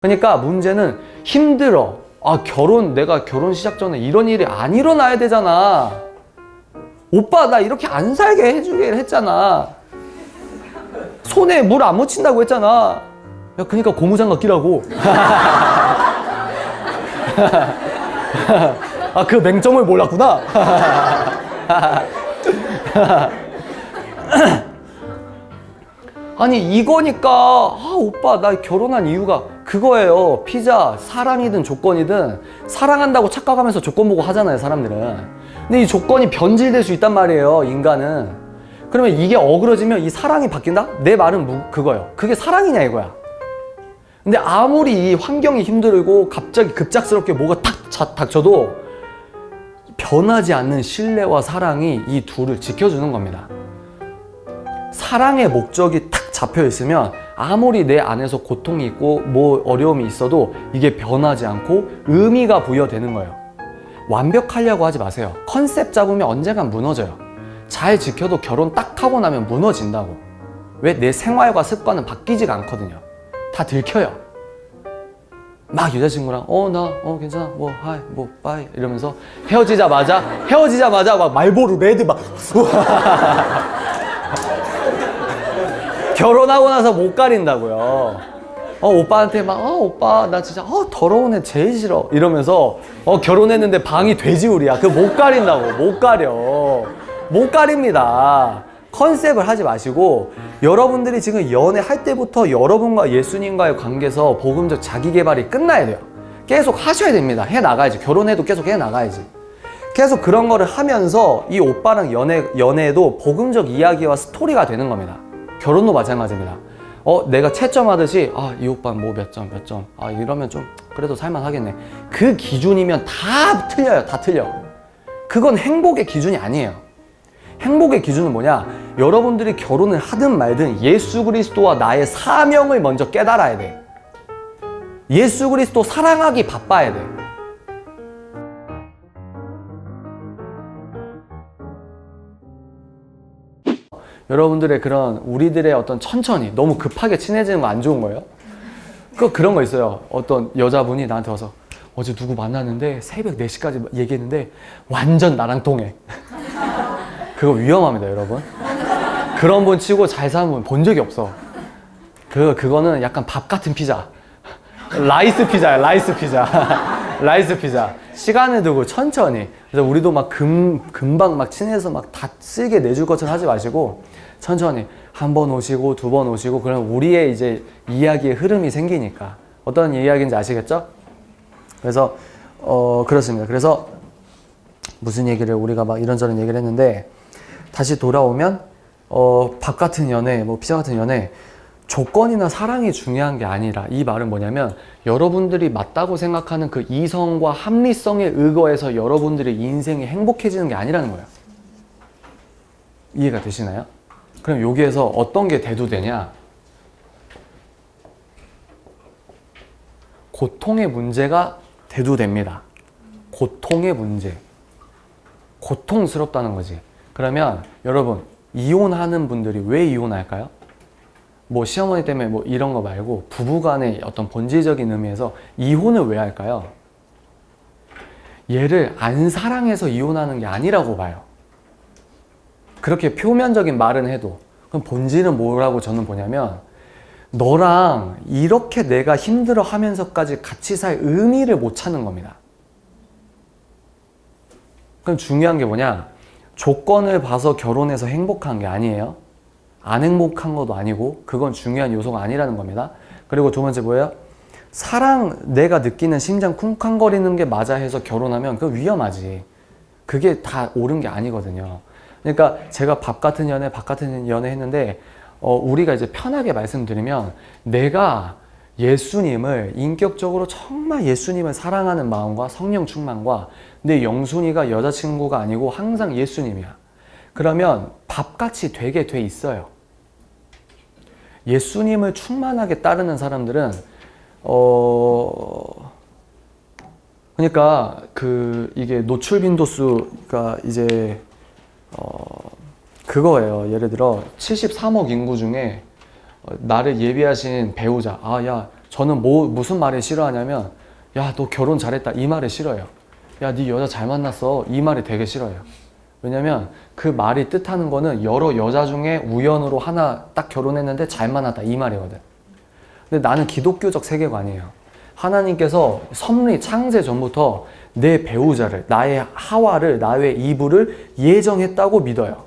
그러니까 문제는 힘들어. 내가 결혼 시작 전에 이런 일이 안 일어나야 되잖아. 오빠, 나 이렇게 안 살게 해주게 했잖아. 손에 물 안 묻힌다고 했잖아. 야, 그러니까 고무장갑 끼라고. 그 맹점을 몰랐구나. 아니, 이거니까 오빠, 나 결혼한 이유가 그거예요. 피자, 사랑이든 조건이든 사랑한다고 착각하면서 조건 보고 하잖아요, 사람들은. 근데 이 조건이 변질될 수 있단 말이에요, 인간은. 그러면 이게 어그러지면 이 사랑이 바뀐다? 내 말은 그거예요. 그게 사랑이냐 이거야. 근데 아무리 이 환경이 힘들고 갑자기 급작스럽게 뭐가 탁 닥쳐도 변하지 않는 신뢰와 사랑이 이 둘을 지켜주는 겁니다. 사랑의 목적이 탁 잡혀 있으면 아무리 내 안에서 고통이 있고 뭐 어려움이 있어도 이게 변하지 않고 의미가 부여되는 거예요. 완벽하려고 하지 마세요. 컨셉 잡으면 언젠간 무너져요. 잘 지켜도 결혼 딱 하고 나면 무너진다고. 왜? 내 생활과 습관은 바뀌지가 않거든요. 다 들켜요. 막 여자친구랑 괜찮아, 하이, 빠이 이러면서 헤어지자마자 막 말보루 레드 막 결혼하고 나서 못 가린다고요. 오빠한테 막 오빠 나 진짜 더러운 애 제일 싫어 이러면서 결혼했는데 방이 돼지우리야. 그거 못 가린다고. 못 가립니다. 컨셉을 하지 마시고, 여러분들이 지금 연애할 때부터 여러분과 예수님과의 관계에서 복음적 자기개발이 끝나야 돼요. 계속 하셔야 됩니다. 해 나가야지. 결혼해도 계속 해 나가야지. 계속 그런 거를 하면서 이 오빠랑 연애도 복음적 이야기와 스토리가 되는 겁니다. 결혼도 마찬가지입니다. 내가 채점하듯이 이 오빠는 뭐 몇 점 이러면 좀 그래도 살만하겠네. 그 기준이면 다 틀려요. 다 틀려. 그건 행복의 기준이 아니에요. 행복의 기준은 뭐냐? 여러분들이 결혼을 하든 말든 예수 그리스도와 나의 사명을 먼저 깨달아야 돼. 예수 그리스도 사랑하기 바빠야 돼. 여러분들의 우리들의 어떤 천천히 너무 급하게 친해지는 거 안 좋은 거예요? 그런 거 있어요. 어떤 여자분이 나한테 와서 어제 누구 만났는데 새벽 4시까지 얘기했는데 완전 나랑 통해. 그거 위험합니다, 여러분. 그런 분 치고 잘 사는 분 본 적이 없어. 그거는 약간 밥 같은 피자. 라이스 피자야, 라이스 피자. 시간을 두고 천천히. 그래서 우리도 막 금방 막 친해서 막 다 쓸게 내줄 것처럼 하지 마시고, 천천히 한 번 오시고 두 번 오시고, 그러면 우리의 이제 이야기의 흐름이 생기니까. 어떤 이야기인지 아시겠죠? 그래서 그렇습니다. 그래서 무슨 얘기를 우리가 막 이런저런 얘기를 했는데, 다시 돌아오면 밥 같은 연애, 피자 같은 연애, 조건이나 사랑이 중요한 게 아니라, 이 말은 뭐냐면 여러분들이 맞다고 생각하는 그 이성과 합리성에 의거해서 여러분들의 인생이 행복해지는 게 아니라는 거예요. 이해가 되시나요? 그럼 여기에서 어떤 게 대두되냐? 고통의 문제가 대두됩니다. 고통의 문제. 고통스럽다는 거지. 그러면 여러분, 이혼하는 분들이 왜 이혼할까요? 시어머니 때문에 이런 거 말고 부부간의 어떤 본질적인 의미에서 이혼을 왜 할까요? 얘를 안 사랑해서 이혼하는 게 아니라고 봐요. 그렇게 표면적인 말은 해도. 그럼 본질은 뭐라고 저는 보냐면, 너랑 이렇게 내가 힘들어 하면서까지 같이 살 의미를 못 찾는 겁니다. 그럼 중요한 게 뭐냐? 조건을 봐서 결혼해서 행복한 게 아니에요. 안 행복한 것도 아니고, 그건 중요한 요소가 아니라는 겁니다. 그리고 두 번째 뭐예요? 내가 느끼는 심장 쿵쾅거리는 게 맞아 해서 결혼하면 그거 위험하지. 그게 다 옳은 게 아니거든요. 그러니까 제가 밥 같은 연애 했는데, 우리가 이제 편하게 말씀드리면, 내가 예수님을 인격적으로 정말 예수님을 사랑하는 마음과 성령 충만과 내 영순이가 여자친구가 아니고 항상 예수님이야. 그러면 밥같이 되게 돼 있어요. 예수님을 충만하게 따르는 사람들은 그러니까 이게 노출 빈도수가 이제 그거예요. 예를 들어 73억 인구 중에 나를 예비하신 배우자, 야 저는 무슨 말을 싫어하냐면 야, 너 결혼 잘했다 이 말을 싫어요. 야, 네 여자 잘 만났어 이 말이 되게 싫어요. 왜냐면 그 말이 뜻하는 거는 여러 여자 중에 우연으로 하나 딱 결혼했는데 잘 만났다 이 말이거든. 근데 나는 기독교적 세계관이에요. 하나님께서 섭리 창세 전부터 내 배우자를, 나의 하와를, 나의 이브를 예정했다고 믿어요.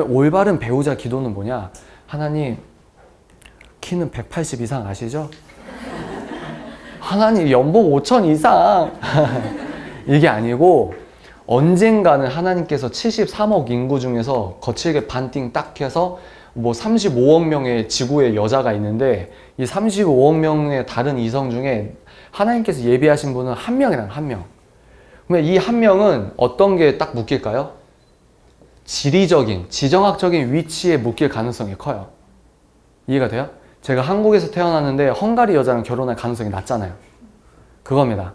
올바른 배우자 기도는 뭐냐? 하나님, 키는 180 이상 아시죠? 하나님, 연봉 5천 이상! 이게 아니고, 언젠가는 하나님께서 73억 인구 중에서 거칠게 반띵 딱 해서 뭐 35억 명의 지구에 여자가 있는데 이 35억 명의 다른 이성 중에 하나님께서 예비하신 분은 한 명이란 한 명. 그러면 이 한 명은 어떤 게 딱 묶일까요? 지리적인, 지정학적인 위치에 묶일 가능성이 커요. 이해가 돼요? 제가 한국에서 태어났는데 헝가리 여자랑 결혼할 가능성이 낮잖아요. 그겁니다.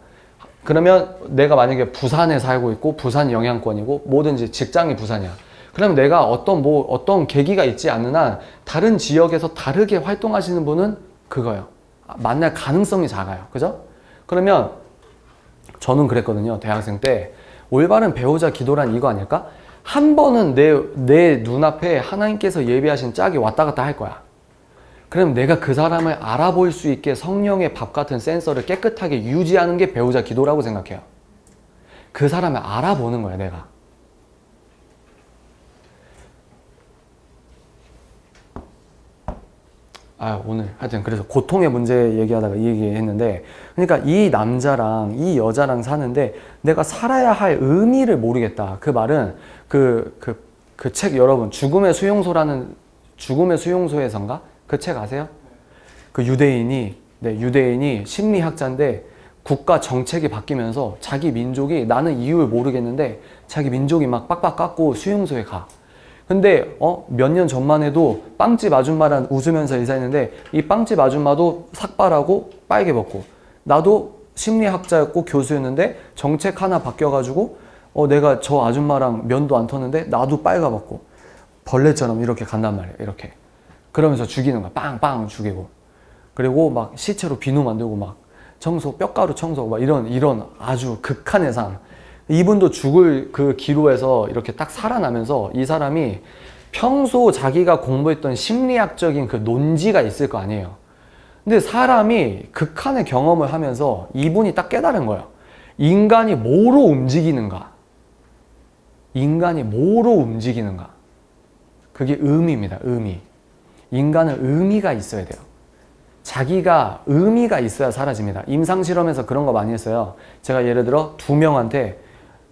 그러면 내가 만약에 부산에 살고 있고 부산 영향권이고 뭐든지 직장이 부산이야. 그러면 내가 어떤 계기가 있지 않는 한 다른 지역에서 다르게 활동하시는 분은 그거예요. 만날 가능성이 작아요. 그죠? 그러면 저는 그랬거든요. 대학생 때 올바른 배우자 기도란 이거 아닐까? 한 번은 내 눈앞에 하나님께서 예비하신 짝이 왔다 갔다 할 거야. 그럼 내가 그 사람을 알아볼 수 있게 성령의 밥 같은 센서를 깨끗하게 유지하는 게 배우자 기도라고 생각해요. 그 사람을 알아보는 거야, 내가. 오늘 하여튼 그래서 고통의 문제 얘기하다가 이 얘기했는데, 그러니까 이 남자랑 이 여자랑 사는데 내가 살아야 할 의미를 모르겠다. 그 말은 그 책 여러분 죽음의 수용소에선가? 그 책 아세요? 그 유대인이 심리학자인데 국가 정책이 바뀌면서 자기 민족이 나는 이유를 모르겠는데 자기 민족이 막 빡빡 깎고 수용소에 가. 근데 몇 년 전만 해도 빵집 아줌마랑 웃으면서 인사했는데 이 빵집 아줌마도 삭발하고 빨개 벗고 나도 심리학자였고 교수였는데 정책 하나 바뀌어가지고 내가 저 아줌마랑 면도 안 텄는데 나도 빨가 벗고 벌레처럼 이렇게 간단 말이에요. 이렇게 그러면서 죽이는 거야. 빵빵 죽이고 그리고 막 시체로 비누 만들고 막 청소 뼈가루 청소하고 막 이런 아주 극한의 삶. 이분도 죽을 그 기로에서 이렇게 딱 살아나면서 이 사람이 평소 자기가 공부했던 심리학적인 그 논지가 있을 거 아니에요. 근데 사람이 극한의 경험을 하면서 이분이 딱 깨달은 거예요. 인간이 뭐로 움직이는가? 인간이 뭐로 움직이는가? 그게 의미입니다. 의미. 인간은 의미가 있어야 돼요. 자기가 의미가 있어야 사라집니다. 임상실험에서 그런 거 많이 했어요. 제가 예를 들어 두 명한테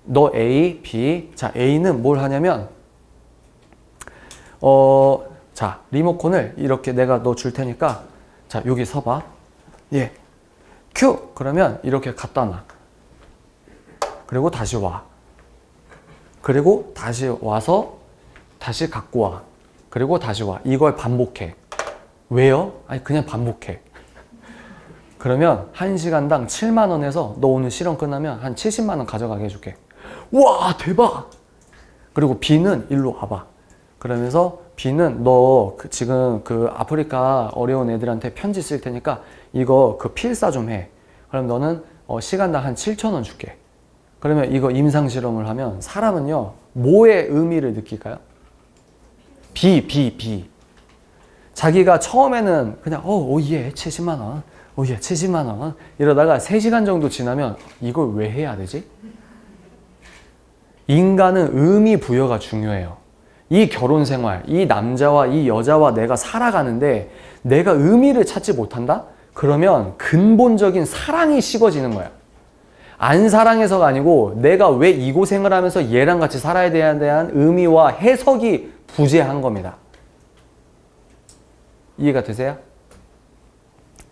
너 A, B. 자, A는 뭘 하냐면 자, 리모컨을 이렇게 내가 너 줄 테니까 자, 여기 서봐. 예. 큐! 그러면 이렇게 갖다 놔. 그리고 다시 와. 그리고 다시 와서 다시 갖고 와. 그리고 다시 와. 이걸 반복해. 왜요? 아니, 그냥 반복해. 그러면 1시간당 7만 원에서 너 오늘 실험 끝나면 한 70만 원 가져가게 해줄게. 와, 대박! 그리고 B는 일로 와봐. 그러면서 B는 너 지금 그 아프리카 어려운 애들한테 편지 쓸 테니까 이거 그 필사 좀 해. 그럼 너는 시간당 한 7천 원 줄게. 그러면 이거 임상실험을 하면 사람은요, 뭐의 의미를 느낄까요? B. 자기가 처음에는 그냥 예 70만 원, 예 70만 원 이러다가 3시간 정도 지나면 이걸 왜 해야 되지? 인간은 의미 부여가 중요해요. 이 결혼 생활, 이 남자와 이 여자와 내가 살아가는데 내가 의미를 찾지 못한다? 그러면 근본적인 사랑이 식어지는 거야. 안 사랑해서가 아니고 내가 왜 이 고생을 하면서 얘랑 같이 살아야 되는 데 대한 의미와 해석이 부재한 겁니다. 이해가 되세요?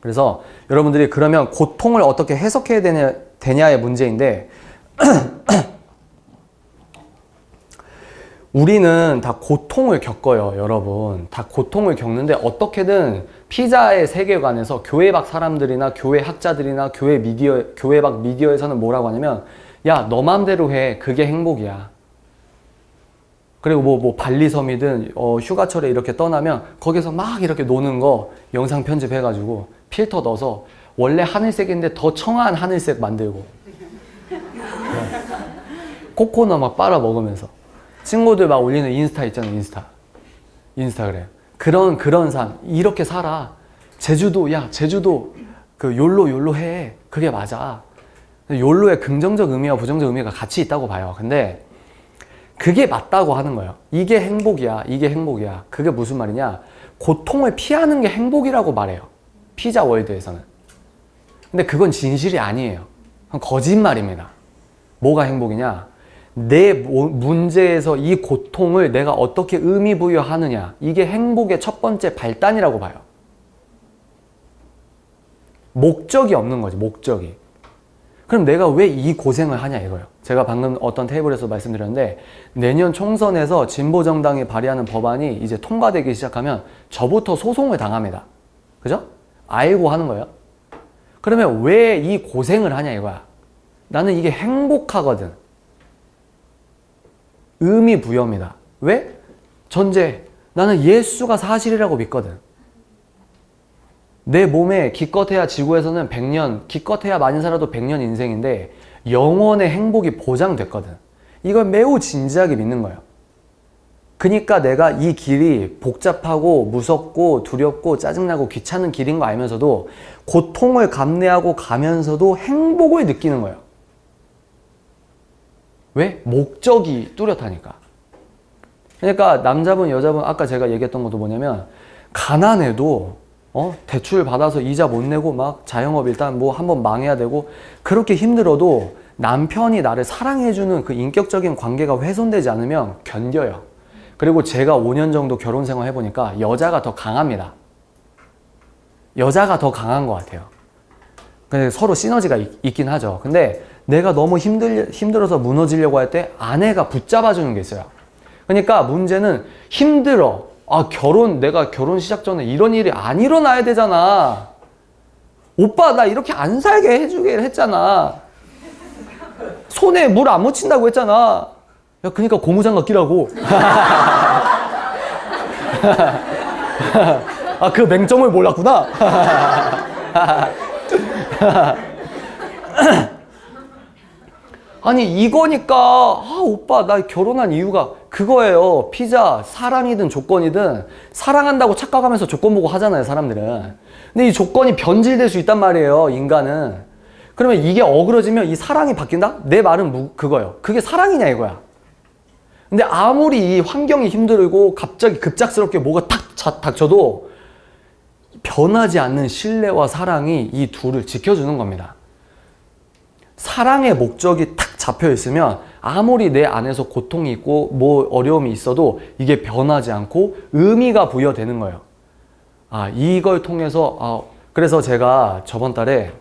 그래서 여러분들이 그러면 고통을 어떻게 해석해야 되냐의 문제인데 우리는 다 고통을 겪어요, 여러분. 다 고통을 겪는데 어떻게든 피자의 세계관에서 교회 밖 사람들이나 교회 학자들이나 교회 밖 미디어에서는 뭐라고 하냐면 야, 너 맘대로 해. 그게 행복이야. 그리고 뭐 발리섬이든 휴가철에 이렇게 떠나면 거기서 막 이렇게 노는 거 영상 편집해가지고 필터 넣어서 원래 하늘색인데 더 청아한 하늘색 만들고 코코넛 막 빨아 먹으면서 친구들 막 올리는 인스타 있잖아요. 인스타그램. 그런 삶. 이렇게 살아. 제주도 그 욜로 해. 그게 맞아. 욜로의 긍정적 의미와 부정적 의미가 같이 있다고 봐요. 근데 그게 맞다고 하는 거예요. 이게 행복이야. 그게 무슨 말이냐? 고통을 피하는 게 행복이라고 말해요. 피자 월드에서는. 근데 그건 진실이 아니에요. 그건 거짓말입니다. 뭐가 행복이냐? 내 문제에서 이 고통을 내가 어떻게 의미 부여하느냐. 이게 행복의 첫 번째 발단이라고 봐요. 목적이 없는 거지, 목적이. 그럼 내가 왜 이 고생을 하냐 이거예요. 제가 방금 어떤 테이블에서 말씀드렸는데 내년 총선에서 진보정당이 발의하는 법안이 이제 통과되기 시작하면 저부터 소송을 당합니다. 그죠? 알고 하는 거예요. 그러면 왜 이 고생을 하냐 이거야. 나는 이게 행복하거든. 의미 부여입니다. 왜? 전제. 나는 예수가 사실이라고 믿거든. 내 몸에 기껏해야 지구에서는 100년, 기껏해야 많이 살아도 100년 인생인데 영원의 행복이 보장됐거든. 이걸 매우 진지하게 믿는 거예요. 그러니까 내가 이 길이 복잡하고 무섭고 두렵고 짜증나고 귀찮은 길인 거 알면서도 고통을 감내하고 가면서도 행복을 느끼는 거예요. 왜? 목적이 뚜렷하니까. 그러니까 남자분 여자분 아까 제가 얘기했던 것도 뭐냐면 가난해도 대출 받아서 이자 못 내고 막 자영업 일단 뭐 한번 망해야 되고 그렇게 힘들어도 남편이 나를 사랑해주는 그 인격적인 관계가 훼손되지 않으면 견뎌요. 그리고 제가 5년 정도 결혼 생활 해보니까 여자가 더 강합니다. 여자가 더 강한 것 같아요. 근데 서로 시너지가 있긴 하죠. 근데 내가 너무 힘들어서 무너지려고 할 때 아내가 붙잡아주는 게 있어요. 그러니까 문제는 힘들어. 내가 결혼 시작 전에 이런 일이 안 일어나야 되잖아. 오빠, 나 이렇게 안 살게 해주게 했잖아. 손에 물 안 묻힌다고 했잖아. 야, 그러니까 고무장갑 끼라고. 그 맹점을 몰랐구나. 아니 이거니까 오빠 나 결혼한 이유가 그거예요. 피자 사랑이든 조건이든 사랑한다고 착각하면서 조건 보고 하잖아요 사람들은. 근데 이 조건이 변질될 수 있단 말이에요 인간은. 그러면 이게 어그러지면 이 사랑이 바뀐다? 내 말은 그거예요. 그게 사랑이냐 이거야. 근데 아무리 이 환경이 힘들고 갑자기 급작스럽게 뭐가 탁 닥쳐도 변하지 않는 신뢰와 사랑이 이 둘을 지켜주는 겁니다. 사랑의 목적이 탁 잡혀 있으면 아무리 내 안에서 고통이 있고 뭐 어려움이 있어도 이게 변하지 않고 의미가 부여되는 거예요. 이걸 통해서 그래서 제가 저번 달에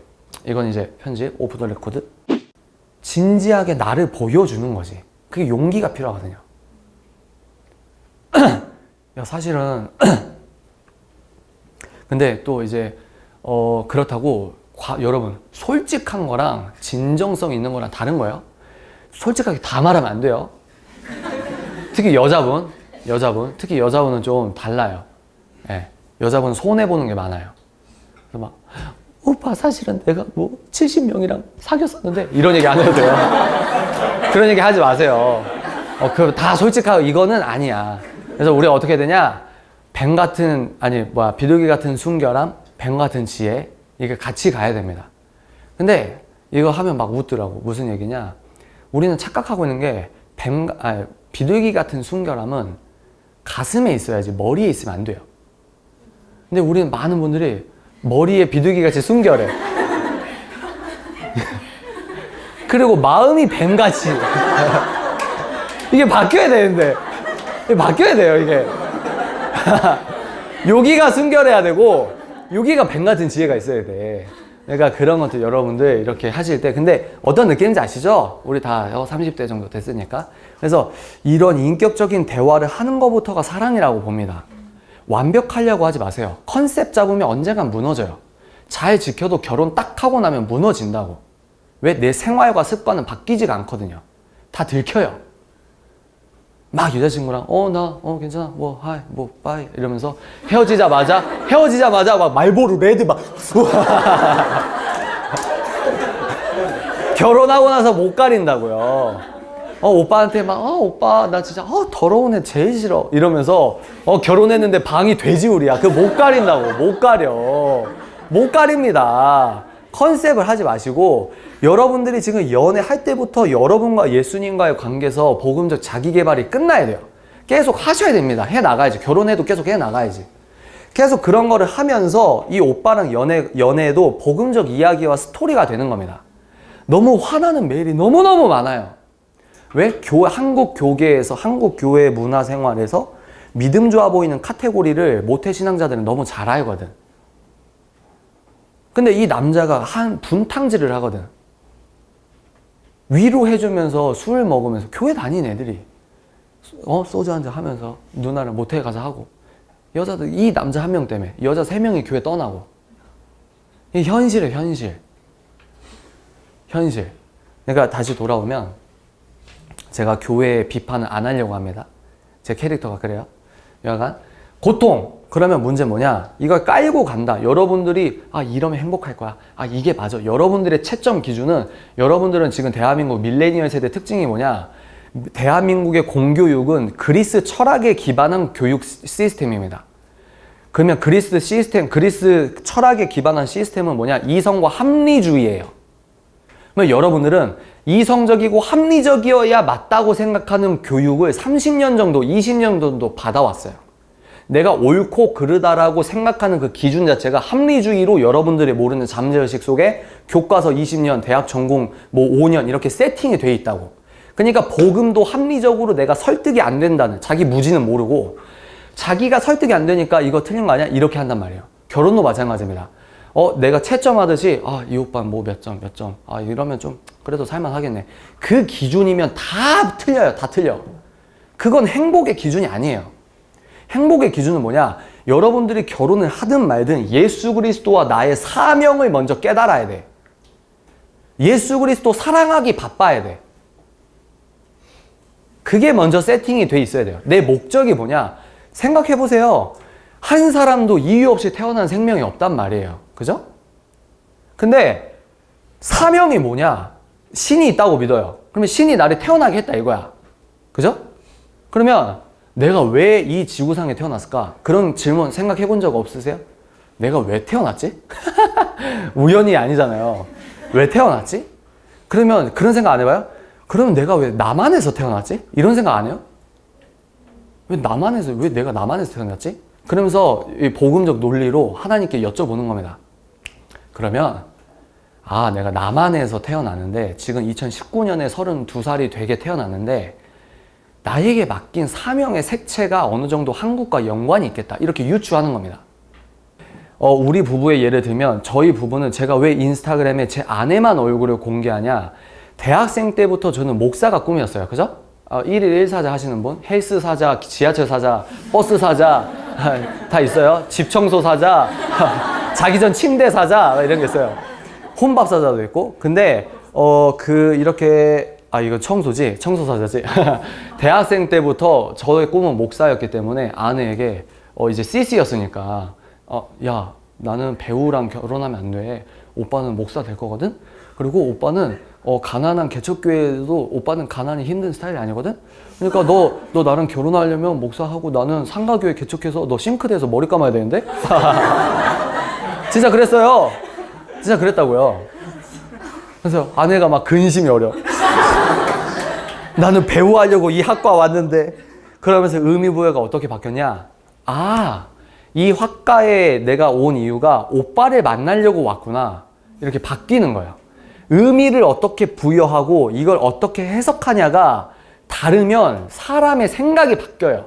이건 이제 편집 오프 더 레코드 진지하게 나를 보여주는 거지. 그게 용기가 필요하거든요. 사실은 근데 또 이제 그렇다고 여러분 솔직한 거랑 진정성 있는 거랑 다른 거예요. 솔직하게 다 말하면 안 돼요. 특히 여자분 특히 여자분은 좀 달라요. 여자분은 손해보는 게 많아요. 그래서 막 오빠 사실은 내가 뭐 70명이랑 사귀었었는데 이런 얘기 안 해도 돼요. 그런 얘기 하지 마세요. 그 다 솔직하고 이거는 아니야. 그래서 우리가 어떻게 되냐? 비둘기 같은 순결함, 뱀 같은 지혜, 이게 같이 가야 됩니다. 근데 이거 하면 막 웃더라고. 무슨 얘기냐? 우리는 착각하고 있는 게 비둘기 같은 순결함은 가슴에 있어야지 머리에 있으면 안 돼요. 근데 우리는 많은 분들이 머리에 비둘기 같이 순결해. 그리고 마음이 뱀같이. 이게 바뀌어야 되는데. 이게 바뀌어야 돼요, 이게. 여기가 순결해야 되고 여기가 뱀 같은 지혜가 있어야 돼. 그러니까 그런 것도 여러분들 이렇게 하실 때 근데 어떤 느낌인지 아시죠? 우리 다 30대 정도 됐으니까. 그래서 이런 인격적인 대화를 하는 것부터가 사랑이라고 봅니다. 완벽하려고 하지 마세요. 컨셉 잡으면 언젠간 무너져요. 잘 지켜도 결혼 딱 하고 나면 무너진다고. 왜? 내 생활과 습관은 바뀌지가 않거든요. 다 들켜요. 막 여자친구랑 괜찮아 하이 빠이 이러면서 헤어지자마자 막 말보루 레드 막 결혼하고 나서 못 가린다고요. 오빠한테 막 오빠 나 진짜 더러운 애 제일 싫어 이러면서 결혼했는데 방이 돼지우리야. 그거 못 가린다고. 못 가립니다. 컨셉을 하지 마시고 여러분들이 지금 연애할 때부터 여러분과 예수님과의 관계에서 복음적 자기개발이 끝나야 돼요. 계속 하셔야 됩니다. 해나가야지. 결혼해도 계속 해나가야지. 계속 그런 거를 하면서 이 오빠랑 연애도 복음적 이야기와 스토리가 되는 겁니다. 너무 화나는 메일이 너무너무 많아요. 왜? 한국 교계에서, 한국 교회 문화 생활에서 믿음 좋아 보이는 카테고리를 모태신앙자들은 너무 잘 알거든. 근데 이 남자가 한 분탕질을 하거든. 위로해주면서 술 먹으면서 교회 다니는 애들이 소주 한잔 하면서 누나랑 모텔 가서 하고 여자들 이 남자 한 명 때문에 여자 3명이 교회 떠나고 이 현실이에요. 현실. 내가 다시 돌아오면 제가 교회 비판을 안 하려고 합니다. 제 캐릭터가 그래요. 여하간 고통 그러면 문제 뭐냐? 이걸 깔고 간다. 여러분들이 이러면 행복할 거야. 이게 맞아. 여러분들의 채점 기준은 여러분들은 지금 대한민국 밀레니얼 세대 특징이 뭐냐? 대한민국의 공교육은 그리스 철학에 기반한 교육 시스템입니다. 그러면 그리스 철학에 기반한 시스템은 뭐냐? 이성과 합리주의예요. 그러면 여러분들은 이성적이고 합리적이어야 맞다고 생각하는 교육을 30년 정도, 20년 정도 받아왔어요. 내가 옳고 그르다라고 생각하는 그 기준 자체가 합리주의로 여러분들이 모르는 잠재의식 속에 교과서 20년, 대학 전공 5년 이렇게 세팅이 돼 있다고. 그러니까 복음도 합리적으로 내가 설득이 안 된다는, 자기 무지는 모르고 자기가 설득이 안 되니까 이거 틀린 거 아니야? 이렇게 한단 말이에요. 결혼도 마찬가지입니다. 내가 채점하듯이 이 오빠는 몇 점 이러면 좀 그래도 살만하겠네. 그 기준이면 다 틀려요. 다 틀려. 그건 행복의 기준이 아니에요. 행복의 기준은 뭐냐? 여러분들이 결혼을 하든 말든 예수 그리스도와 나의 사명을 먼저 깨달아야 돼. 예수 그리스도 사랑하기 바빠야 돼. 그게 먼저 세팅이 돼 있어야 돼요. 내 목적이 뭐냐? 생각해 보세요. 한 사람도 이유 없이 태어난 생명이 없단 말이에요. 그죠? 근데 사명이 뭐냐? 신이 있다고 믿어요. 그러면 신이 나를 태어나게 했다 이거야. 그죠? 그러면 내가 왜 이 지구상에 태어났을까? 그런 질문 생각해 본 적 없으세요? 내가 왜 태어났지? 우연이 아니잖아요. 왜 태어났지? 그러면 그런 생각 안 해봐요? 그러면 내가 왜 남한에서 태어났지? 이런 생각 안 해요? 왜 내가 남한에서 태어났지? 그러면서 이 복음적 논리로 하나님께 여쭤보는 겁니다. 그러면 내가 남한에서 태어났는데 지금 2019년에 32살이 되게 태어났는데 나에게 맡긴 사명의 색채가 어느 정도 한국과 연관이 있겠다. 이렇게 유추하는 겁니다. 우리 부부의 예를 들면 저희 부부는 제가 왜 인스타그램에 제 아내만 얼굴을 공개하냐. 대학생 때부터 저는 목사가 꿈이었어요. 그죠? 1일 1사자 하시는 분? 헬스 사자, 지하철 사자, 버스 사자 다 있어요. 집 청소 사자, 자기 전 침대 사자 이런 게 있어요. 혼밥 사자도 있고. 근데 이건 청소지? 청소사자지? 대학생 때부터 저의 꿈은 목사였기 때문에 아내에게 이제 CC였으니까 야 나는 배우랑 결혼하면 안 돼. 오빠는 목사 될 거거든? 그리고 오빠는 가난한 개척교회에도 오빠는 가난이 힘든 스타일이 아니거든? 그러니까 너 나랑 결혼하려면 목사하고 나는 상가교회 개척해서 너 싱크대에서 머리 감아야 되는데? 진짜 그랬어요. 진짜 그랬다고요. 그래서 아내가 막 근심이 어려. 나는 배우하려고 이 학과 왔는데. 그러면서 의미부여가 어떻게 바뀌었냐? 이 학과에 내가 온 이유가 오빠를 만나려고 왔구나. 이렇게 바뀌는 거예요. 의미를 어떻게 부여하고 이걸 어떻게 해석하냐가 다르면 사람의 생각이 바뀌어요.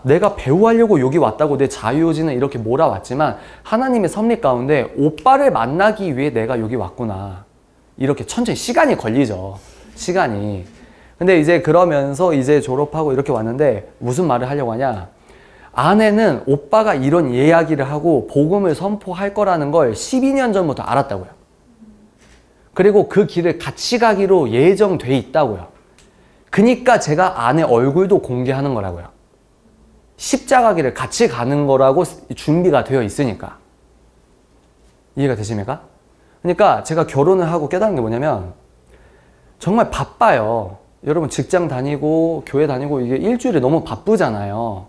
내가 배우하려고 여기 왔다고 내 자유의지는 이렇게 몰아왔지만 하나님의 섭리 가운데 오빠를 만나기 위해 내가 여기 왔구나. 이렇게 천천히 시간이 걸리죠. 시간이. 근데 이제 그러면서 이제 졸업하고 이렇게 왔는데 무슨 말을 하려고 하냐? 아내는 오빠가 이런 이야기를 하고 복음을 선포할 거라는 걸 12년 전부터 알았다고요. 그리고 그 길을 같이 가기로 예정돼 있다고요. 그니까 제가 아내 얼굴도 공개하는 거라고요. 십자가 길을 같이 가는 거라고 준비가 되어 있으니까. 이해가 되십니까? 그러니까 제가 결혼을 하고 깨달은 게 뭐냐면 정말 바빠요. 여러분 직장 다니고 교회 다니고 이게 일주일에 너무 바쁘잖아요.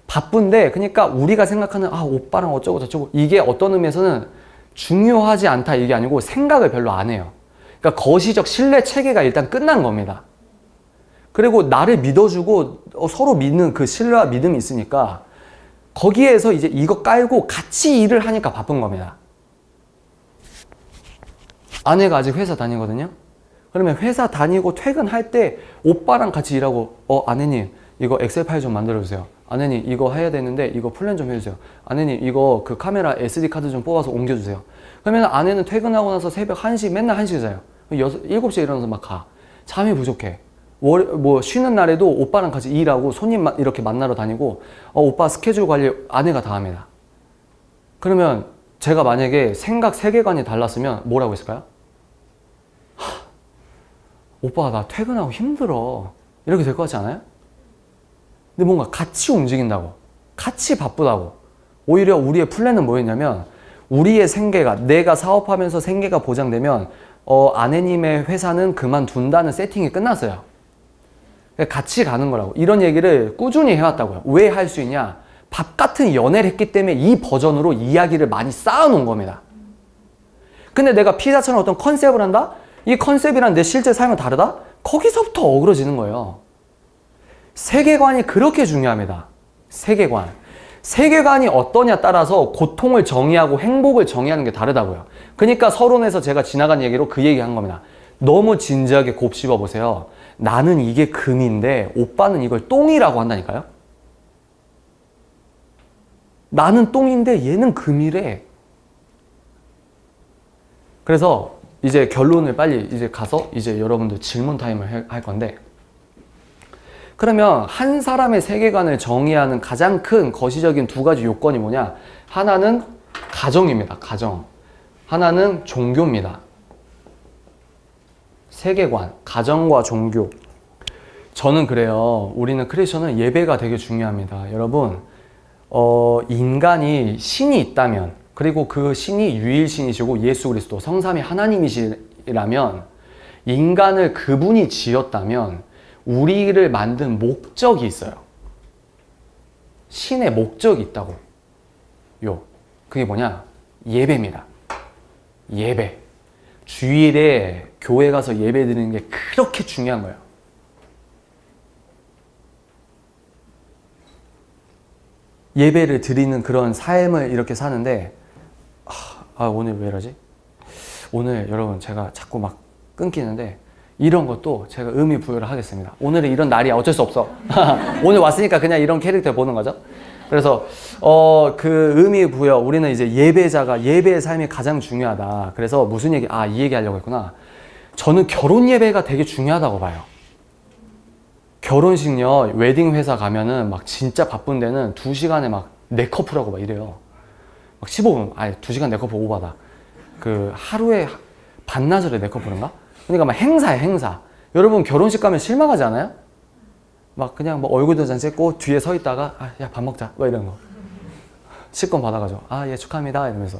바쁜데 그러니까 우리가 생각하는 오빠랑 어쩌고 저쩌고 이게 어떤 의미에서는 중요하지 않다 이게 아니고 생각을 별로 안 해요. 그러니까 거시적 신뢰 체계가 일단 끝난 겁니다. 그리고 나를 믿어주고 서로 믿는 그 신뢰와 믿음이 있으니까 거기에서 이제 이거 깔고 같이 일을 하니까 바쁜 겁니다. 아내가 아직 회사 다니거든요. 그러면 회사 다니고 퇴근할 때 오빠랑 같이 일하고 아내님 이거 엑셀 파일 좀 만들어주세요. 아내님 이거 해야 되는데 이거 플랜 좀 해주세요. 아내님 이거 그 카메라 SD 카드 좀 뽑아서 옮겨주세요. 그러면 아내는 퇴근하고 나서 새벽 1시 맨날 1시에 자요. 7시에 일어나서 막 가. 잠이 부족해. 뭐 쉬는 날에도 오빠랑 같이 일하고 손님 이렇게 만나러 다니고 오빠 스케줄 관리 아내가 다 합니다. 그러면 제가 만약에 생각 세계관이 달랐으면 뭐라고 했을까요? 오빠 나 퇴근하고 힘들어 이렇게 될 것 같지 않아요? 근데 뭔가 같이 움직인다고 같이 바쁘다고 오히려 우리의 플랜은 뭐였냐면 우리의 생계가 내가 사업하면서 생계가 보장되면 아내님의 회사는 그만둔다는 세팅이 끝났어요. 같이 가는 거라고. 이런 얘기를 꾸준히 해왔다고요. 왜 할 수 있냐? 밥 같은 연애를 했기 때문에 이 버전으로 이야기를 많이 쌓아놓은 겁니다. 근데 내가 피자처럼 어떤 컨셉을 한다? 이 컨셉이랑 내 실제 삶은 다르다? 거기서부터 어그러지는 거예요. 세계관이 그렇게 중요합니다. 세계관. 세계관이 어떠냐 따라서 고통을 정의하고 행복을 정의하는 게 다르다고요. 그러니까 서론에서 제가 지나간 얘기로 그 얘기 한 겁니다. 너무 진지하게 곱씹어 보세요. 나는 이게 금인데 오빠는 이걸 똥이라고 한다니까요. 나는 똥인데 얘는 금이래. 그래서 이제 결론을 빨리 이제 가서 이제 여러분들 질문 타임을 할 건데 그러면 한 사람의 세계관을 정의하는 가장 큰 거시적인 두 가지 요건이 뭐냐? 하나는 가정입니다. 가정. 하나는 종교입니다. 세계관, 가정과 종교. 저는 그래요. 우리는 크리스천은 예배가 되게 중요합니다. 여러분, 인간이 신이 있다면, 그리고 그 신이 유일신이시고 예수 그리스도 성삼위 하나님이시라면, 인간을 그분이 지었다면, 우리를 만든 목적이 있어요. 신의 목적이 있다고. 그게 뭐냐? 예배입니다. 예배. 주일에 교회 가서 예배 드리는 게 그렇게 중요한 거예요. 예배를 드리는 그런 삶을 이렇게 사는데 오늘 왜 이러지? 오늘 여러분 제가 자꾸 막 끊기는데 이런 것도 제가 의미 부여를 하겠습니다. 오늘은 이런 날이야. 어쩔 수 없어. 오늘 왔으니까 그냥 이런 캐릭터 보는 거죠. 그래서 그 의미 부여 우리는 이제 예배자가 예배의 삶이 가장 중요하다. 그래서 무슨 얘기 이 얘기 하려고 했구나. 저는 결혼 예배가 되게 중요하다고 봐요. 결혼식요 웨딩 회사 가면은 막 진짜 바쁜 데는 2시간에 막 4커플 하고 막 이래요. 막 15분 2시간 4커플 오바다. 그 하루에 반나절에 4커플인가? 그러니까 막 행사야 행사. 여러분 결혼식 가면 실망하지 않아요? 막 그냥 뭐 얼굴 도장 찍고 뒤에 서 있다가 야 밥 먹자 뭐 이런 거 식권 받아가지고 예 축하합니다 이러면서.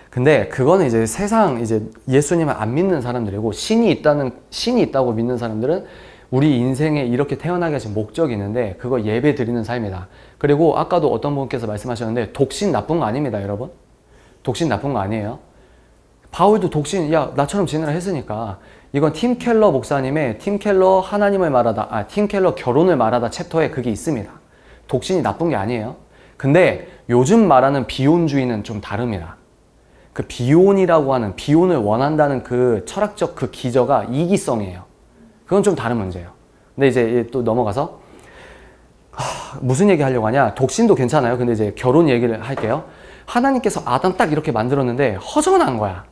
근데 그거는 이제 세상 이제 예수님을 안 믿는 사람들이고 신이 있다고 믿는 사람들은 우리 인생에 이렇게 태어나게 하신 목적이 있는데 그거 예배 드리는 삶이다. 그리고 아까도 어떤 분께서 말씀하셨는데 독신 나쁜 거 아닙니다, 여러분. 독신 나쁜 거 아니에요. 바울도 독신 나처럼 지내라 했으니까 이건 팀 켈러 목사님의 팀 켈러 하나님을 말하다 팀 켈러 결혼을 말하다 챕터에 그게 있습니다. 독신이 나쁜 게 아니에요. 근데 요즘 말하는 비혼주의는 좀 다릅니다. 그 비혼이라고 하는 비혼을 원한다는 그 철학적 그 기저가 이기성이에요. 그건 좀 다른 문제예요. 근데 이제 또 넘어가서 무슨 얘기 하려고 하냐? 독신도 괜찮아요. 근데 이제 결혼 얘기를 할게요. 하나님께서 아담 딱 이렇게 만들었는데 허전한 거야.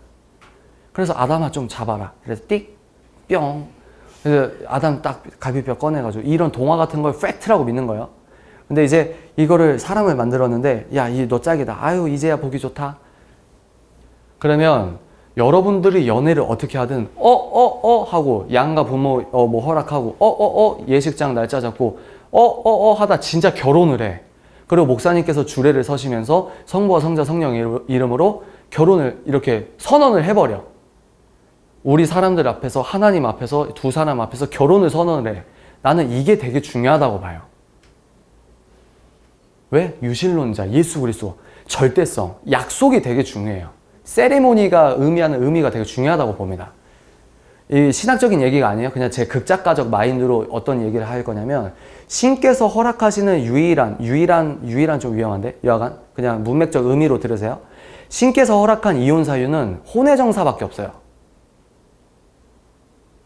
그래서 아담아 좀 잡아라. 그래서 띡, 뿅. 그래서 아담 딱 갈비뼈 꺼내가지고 이런 동화 같은 걸 팩트라고 믿는 거예요. 근데 이제 이거를 사람을 만들었는데 야, 너 짝이다. 아유, 이제야 보기 좋다. 그러면 여러분들이 연애를 어떻게 하든 하고 양가 부모 뭐 허락하고 예식장 날짜 잡고 하다 진짜 결혼을 해. 그리고 목사님께서 주례를 서시면서 성부와 성자 성령 이름으로 결혼을 이렇게 선언을 해버려. 우리 사람들 앞에서, 하나님 앞에서, 두 사람 앞에서 결혼을 선언을 해. 나는 이게 되게 중요하다고 봐요. 왜? 유실론자, 예수 그리스도, 절대성, 약속이 되게 중요해요. 세리모니가 의미하는 의미가 되게 중요하다고 봅니다. 이 신학적인 얘기가 아니에요. 그냥 제 극작가적 마인드로 어떤 얘기를 할 거냐면, 신께서 허락하시는 유일한 좀 위험한데? 여하간 그냥 문맥적 의미로 들으세요. 신께서 허락한 이혼 사유는 혼외정사밖에 없어요.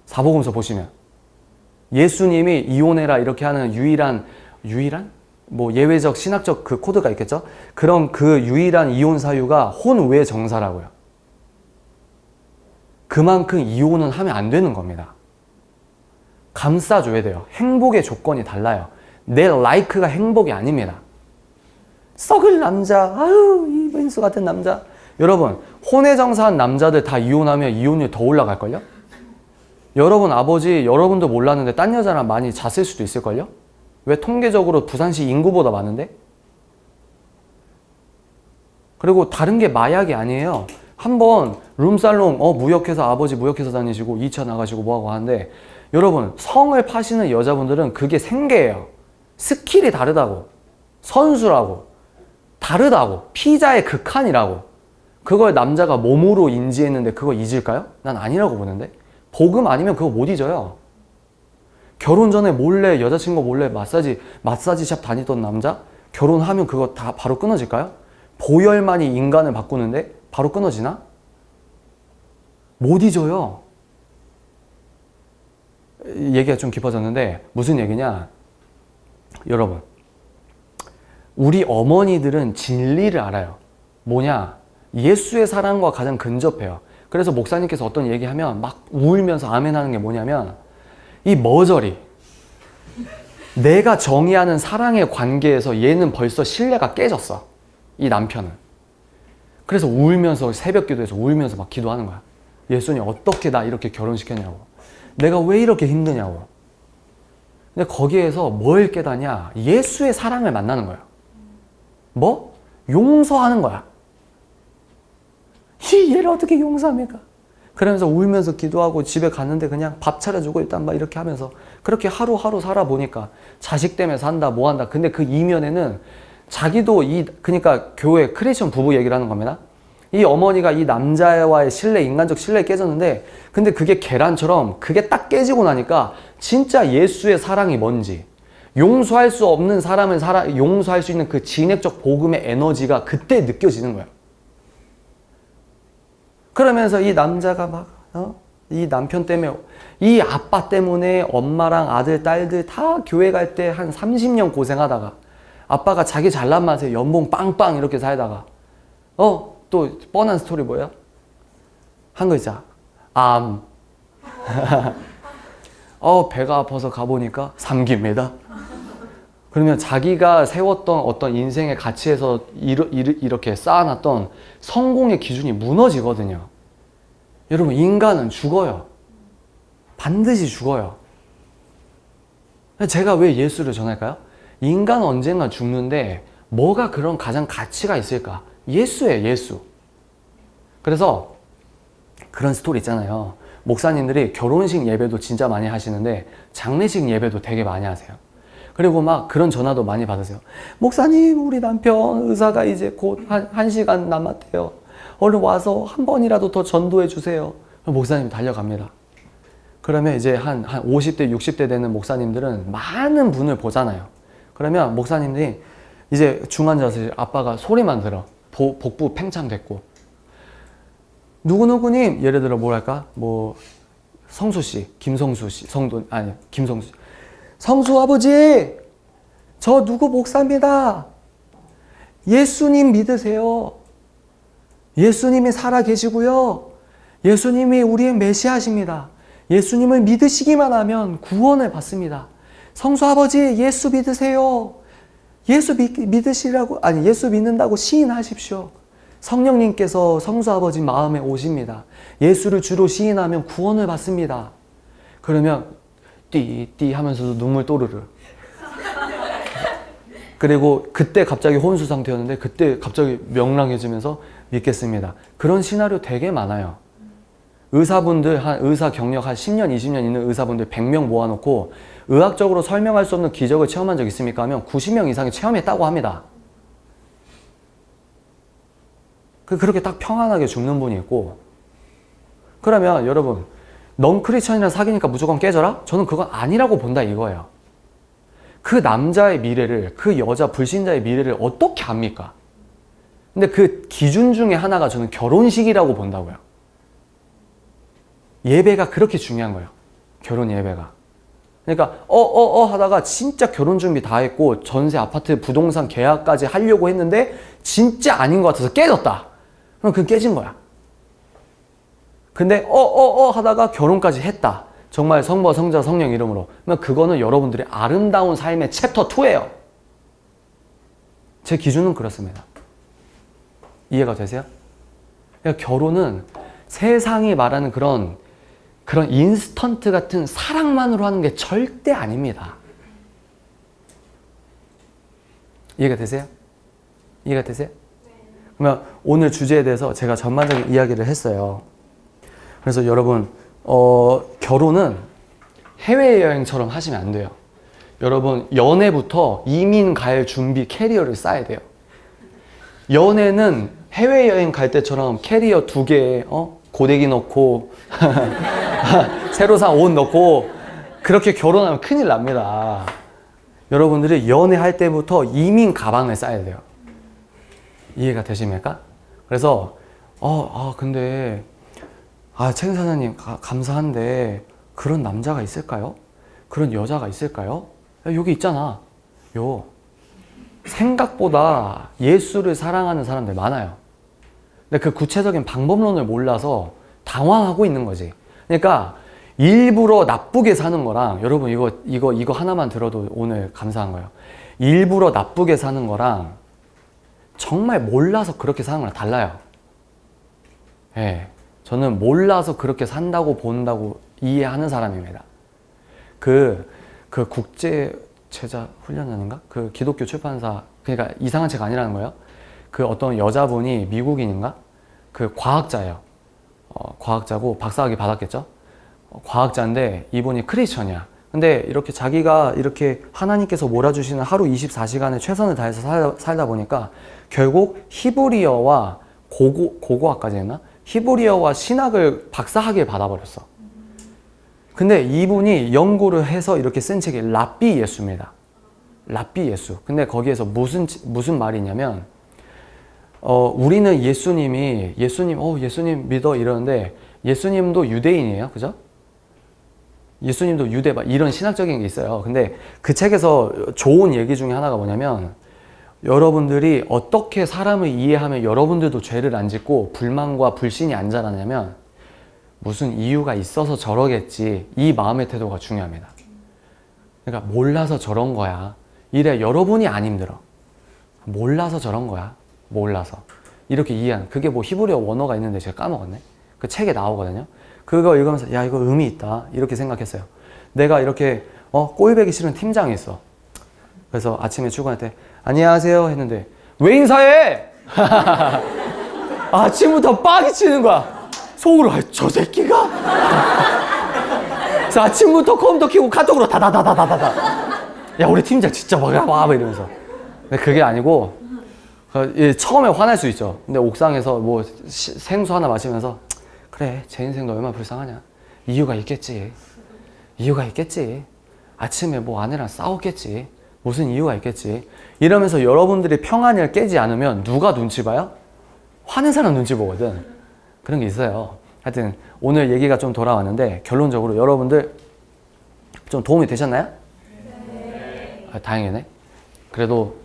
사복음서 보시면 예수님이 이혼해라 이렇게 하는 유일한 뭐 예외적 신학적 그 코드가 있겠죠. 그럼 그 유일한 이혼 사유가 혼외정사라고요. 그만큼 이혼은 하면 안 되는 겁니다. 감싸줘야 돼요. 행복의 조건이 달라요. 내 라이크가 행복이 아닙니다. 썩을 남자, 아유 이민수 같은 남자. 여러분, 혼외정사한 남자들 다 이혼하면 이혼율 더 올라갈걸요? 여러분 아버지, 여러분도 몰랐는데 딴 여자랑 많이 잤을 수도 있을걸요? 왜? 통계적으로 부산시 인구보다 많은데? 그리고 다른 게 마약이 아니에요. 한번 룸살롱 무역회사, 아버지 무역회사 다니시고 2차 나가시고 뭐하고 하는데, 여러분 성을 파시는 여자분들은 그게 생계예요. 스킬이 다르다고, 선수라고, 다르다고, 피자의 극한이라고. 그걸 남자가 몸으로 인지했는데 그거 잊을까요? 난 아니라고 보는데. 복음 아니면 그거 못 잊어요. 결혼 전에 몰래 여자친구 몰래 마사지샵 다니던 남자 결혼하면 그거 다 바로 끊어질까요? 보혈만이 인간을 바꾸는데 바로 끊어지나? 못 잊어요. 얘기가 좀 깊어졌는데 무슨 얘기냐? 여러분, 우리 어머니들은 진리를 알아요. 뭐냐? 예수의 사랑과 가장 근접해요. 그래서 목사님께서 어떤 얘기하면 막 울면서 아멘 하는 게 뭐냐면, 이 머저리, 내가 정의하는 사랑의 관계에서 얘는 벌써 신뢰가 깨졌어. 이 남편은. 그래서 울면서 새벽 기도에서 울면서 막 기도하는 거야. 예수님 어떻게 나 이렇게 결혼시켰냐고. 내가 왜 이렇게 힘드냐고. 근데 거기에서 뭘 깨닫냐? 예수의 사랑을 만나는 거야. 뭐? 용서하는 거야. 얘를 어떻게 용서합니까? 그러면서 울면서 기도하고 집에 갔는데 그냥 밥 차려주고 일단 막 이렇게 하면서 그렇게 하루하루 살아보니까 자식 때문에 산다 뭐 한다. 근데 그 이면에는 자기도 그러니까 교회 크리스천 부부 얘기를 하는 겁니다. 이 어머니가 이 남자와의 신뢰, 인간적 신뢰 깨졌는데, 근데 그게 계란처럼 그게 딱 깨지고 나니까 진짜 예수의 사랑이 뭔지, 용서할 수 없는 사람을 용서할 수 있는 그 진액적 복음의 에너지가 그때 느껴지는 거예요. 그러면서 이 남자가 막 이 남편 때문에, 이 아빠 때문에 엄마랑 아들, 딸들 다 교회 갈 때 한 30년 고생하다가, 아빠가 자기 잘난 맛에 연봉 빵빵 이렇게 살다가 또 뻔한 스토리 뭐예요? 한 글자, 암. 배가 아파서 가보니까 삼깁니다. 그러면 자기가 세웠던 어떤 인생의 가치에서 이렇게 쌓아놨던 성공의 기준이 무너지거든요. 여러분, 인간은 죽어요. 반드시 죽어요. 제가 왜 예수를 전할까요? 인간은 언젠가 죽는데 뭐가 그런 가장 가치가 있을까? 예수예요, 예수. 그래서 그런 스토리 있잖아요. 목사님들이 결혼식 예배도 진짜 많이 하시는데 장례식 예배도 되게 많이 하세요. 그리고 막 그런 전화도 많이 받으세요. 목사님, 우리 남편 의사가 이제 곧 한 시간 남았대요. 얼른 와서 한 번이라도 더 전도해 주세요. 목사님이 달려갑니다. 그러면 이제 한 50대, 60대 되는 목사님들은 많은 분을 보잖아요. 그러면 목사님들이 이제 중환자실 아빠가 소리만 들어. 복부 팽창됐고. 누구누구님, 예를 들어 뭐랄까? 뭐 성수씨, 김성수씨, 김성수. 성수 아버지, 저 누구 목사입니다. 예수님 믿으세요. 예수님이 살아 계시고요. 예수님이 우리의 메시아십니다. 예수님을 믿으시기만 하면 구원을 받습니다. 성수 아버지, 예수 믿으세요. 예수 믿는다고 시인하십시오. 성령님께서 성수 아버지 마음에 오십니다. 예수를 주로 시인하면 구원을 받습니다. 그러면 띠띠 하면서도 눈물 또르르. 그리고 그때 갑자기 혼수 상태였는데 그때 갑자기 명랑해지면서 믿겠습니다. 그런 시나리오 되게 많아요. 의사분들, 의사 경력 한 10년, 20년 있는 의사분들 100명 모아놓고 의학적으로 설명할 수 없는 기적을 체험한 적 있습니까? 하면 90명 이상이 체험했다고 합니다. 그렇게 딱 평안하게 죽는 분이 있고, 그러면 여러분, 넌 크리스천이랑 사귀니까 무조건 깨져라? 저는 그건 아니라고 본다 이거예요. 그 남자의 미래를, 그 여자 불신자의 미래를 어떻게 압니까? 근데 그 기준 중에 하나가 저는 결혼식이라고 본다고요. 예배가 그렇게 중요한 거예요. 결혼 예배가. 그러니까 하다가 진짜 결혼 준비 다 했고 전세 아파트 부동산 계약까지 하려고 했는데 진짜 아닌 것 같아서 깨졌다. 그럼 그건 깨진 거야. 근데 하다가 결혼까지 했다. 정말 성부, 성자, 성령 이름으로. 그러면 그거는 여러분들의 아름다운 삶의 챕터 2예요. 제 기준은 그렇습니다. 이해가 되세요? 그러니까 결혼은 세상이 말하는 그런 인스턴트 같은 사랑만으로 하는 게 절대 아닙니다. 이해가 되세요? 이해가 되세요? 그러면 오늘 주제에 대해서 제가 전반적인 이야기를 했어요. 그래서 여러분, 결혼은 해외여행처럼 하시면 안 돼요. 여러분, 연애부터 이민 갈 준비 캐리어를 쌓아야 돼요. 연애는 해외여행 갈 때처럼 캐리어 2개에 고데기 넣고 새로 산 옷 넣고 그렇게 결혼하면 큰일 납니다. 여러분들이 연애할 때부터 이민 가방을 싸야 돼요. 이해가 되십니까? 그래서 근데 책 사장님 감사한데 그런 남자가 있을까요? 그런 여자가 있을까요? 여기 있잖아. 생각보다 예수를 사랑하는 사람들 많아요. 근데 그 구체적인 방법론을 몰라서 당황하고 있는 거지. 그러니까 일부러 나쁘게 사는 거랑, 여러분 이거 하나만 들어도 오늘 감사한 거예요. 일부러 나쁘게 사는 거랑 정말 몰라서 그렇게 사는 거랑 달라요. 예, 저는 몰라서 그렇게 산다고 본다고 이해하는 사람입니다. 그 국제 제자 훈련원인가? 그 기독교 출판사, 그러니까 이상한 책 아니라는 거예요. 그 어떤 여자분이 미국인인가? 그 과학자예요. 과학자고 박사학위 받았겠죠? 과학자인데 이분이 크리스천이야. 근데 이렇게 자기가 이렇게 하나님께서 몰아주시는 하루 24시간에 최선을 다해서 살다 보니까 결국 히브리어와 고고학까지 했나? 히브리어와 신학을 박사학위를 받아버렸어. 근데 이분이 연구를 해서 이렇게 쓴 책이 랍비 예수입니다. 랍비 예수. 근데 거기에서 무슨 말이냐면, 우리는 예수님 믿어 이러는데, 예수님도 유대인이에요. 그죠? 예수님도 유대, 이런 신학적인 게 있어요. 근데 그 책에서 좋은 얘기 중에 하나가 뭐냐면, 여러분들이 어떻게 사람을 이해하면 여러분들도 죄를 안 짓고 불만과 불신이 안 자라냐면, 무슨 이유가 있어서 저러겠지. 이 마음의 태도가 중요합니다. 그러니까 몰라서 저런 거야. 이래 여러분이 안 힘들어. 몰라서 저런 거야. 몰라서. 이렇게 이해하는. 그게 뭐 히브리어 원어가 있는데 제가 까먹었네. 그 책에 나오거든요. 그거 읽으면서 야, 이거 의미 있다. 이렇게 생각했어요. 내가 이렇게 꼴배기 싫은 팀장이 있어. 그래서 아침에 출근할 때 안녕하세요 했는데 왜 인사해? 아침부터 빡이 치는 거야. 속으로 저 새끼가? 그래서 아침부터 컴퓨터 켜고 카톡으로 다다다다다다. 야, 우리 팀장 진짜 와 이러면서. 근데 그게 아니고 처음에 화날 수 있죠. 근데 옥상에서 뭐 생수 하나 마시면서 그래, 제 인생도 얼마나 불쌍하냐. 이유가 있겠지. 아침에 뭐 아내랑 싸웠겠지. 무슨 이유가 있겠지. 이러면서 여러분들이 평안을 깨지 않으면 누가 눈치 봐요? 화낸 사람 눈치 보거든. 그런 게 있어요. 하여튼 오늘 얘기가 좀 돌아왔는데 결론적으로 여러분들 좀 도움이 되셨나요? 네. 다행이네. 그래도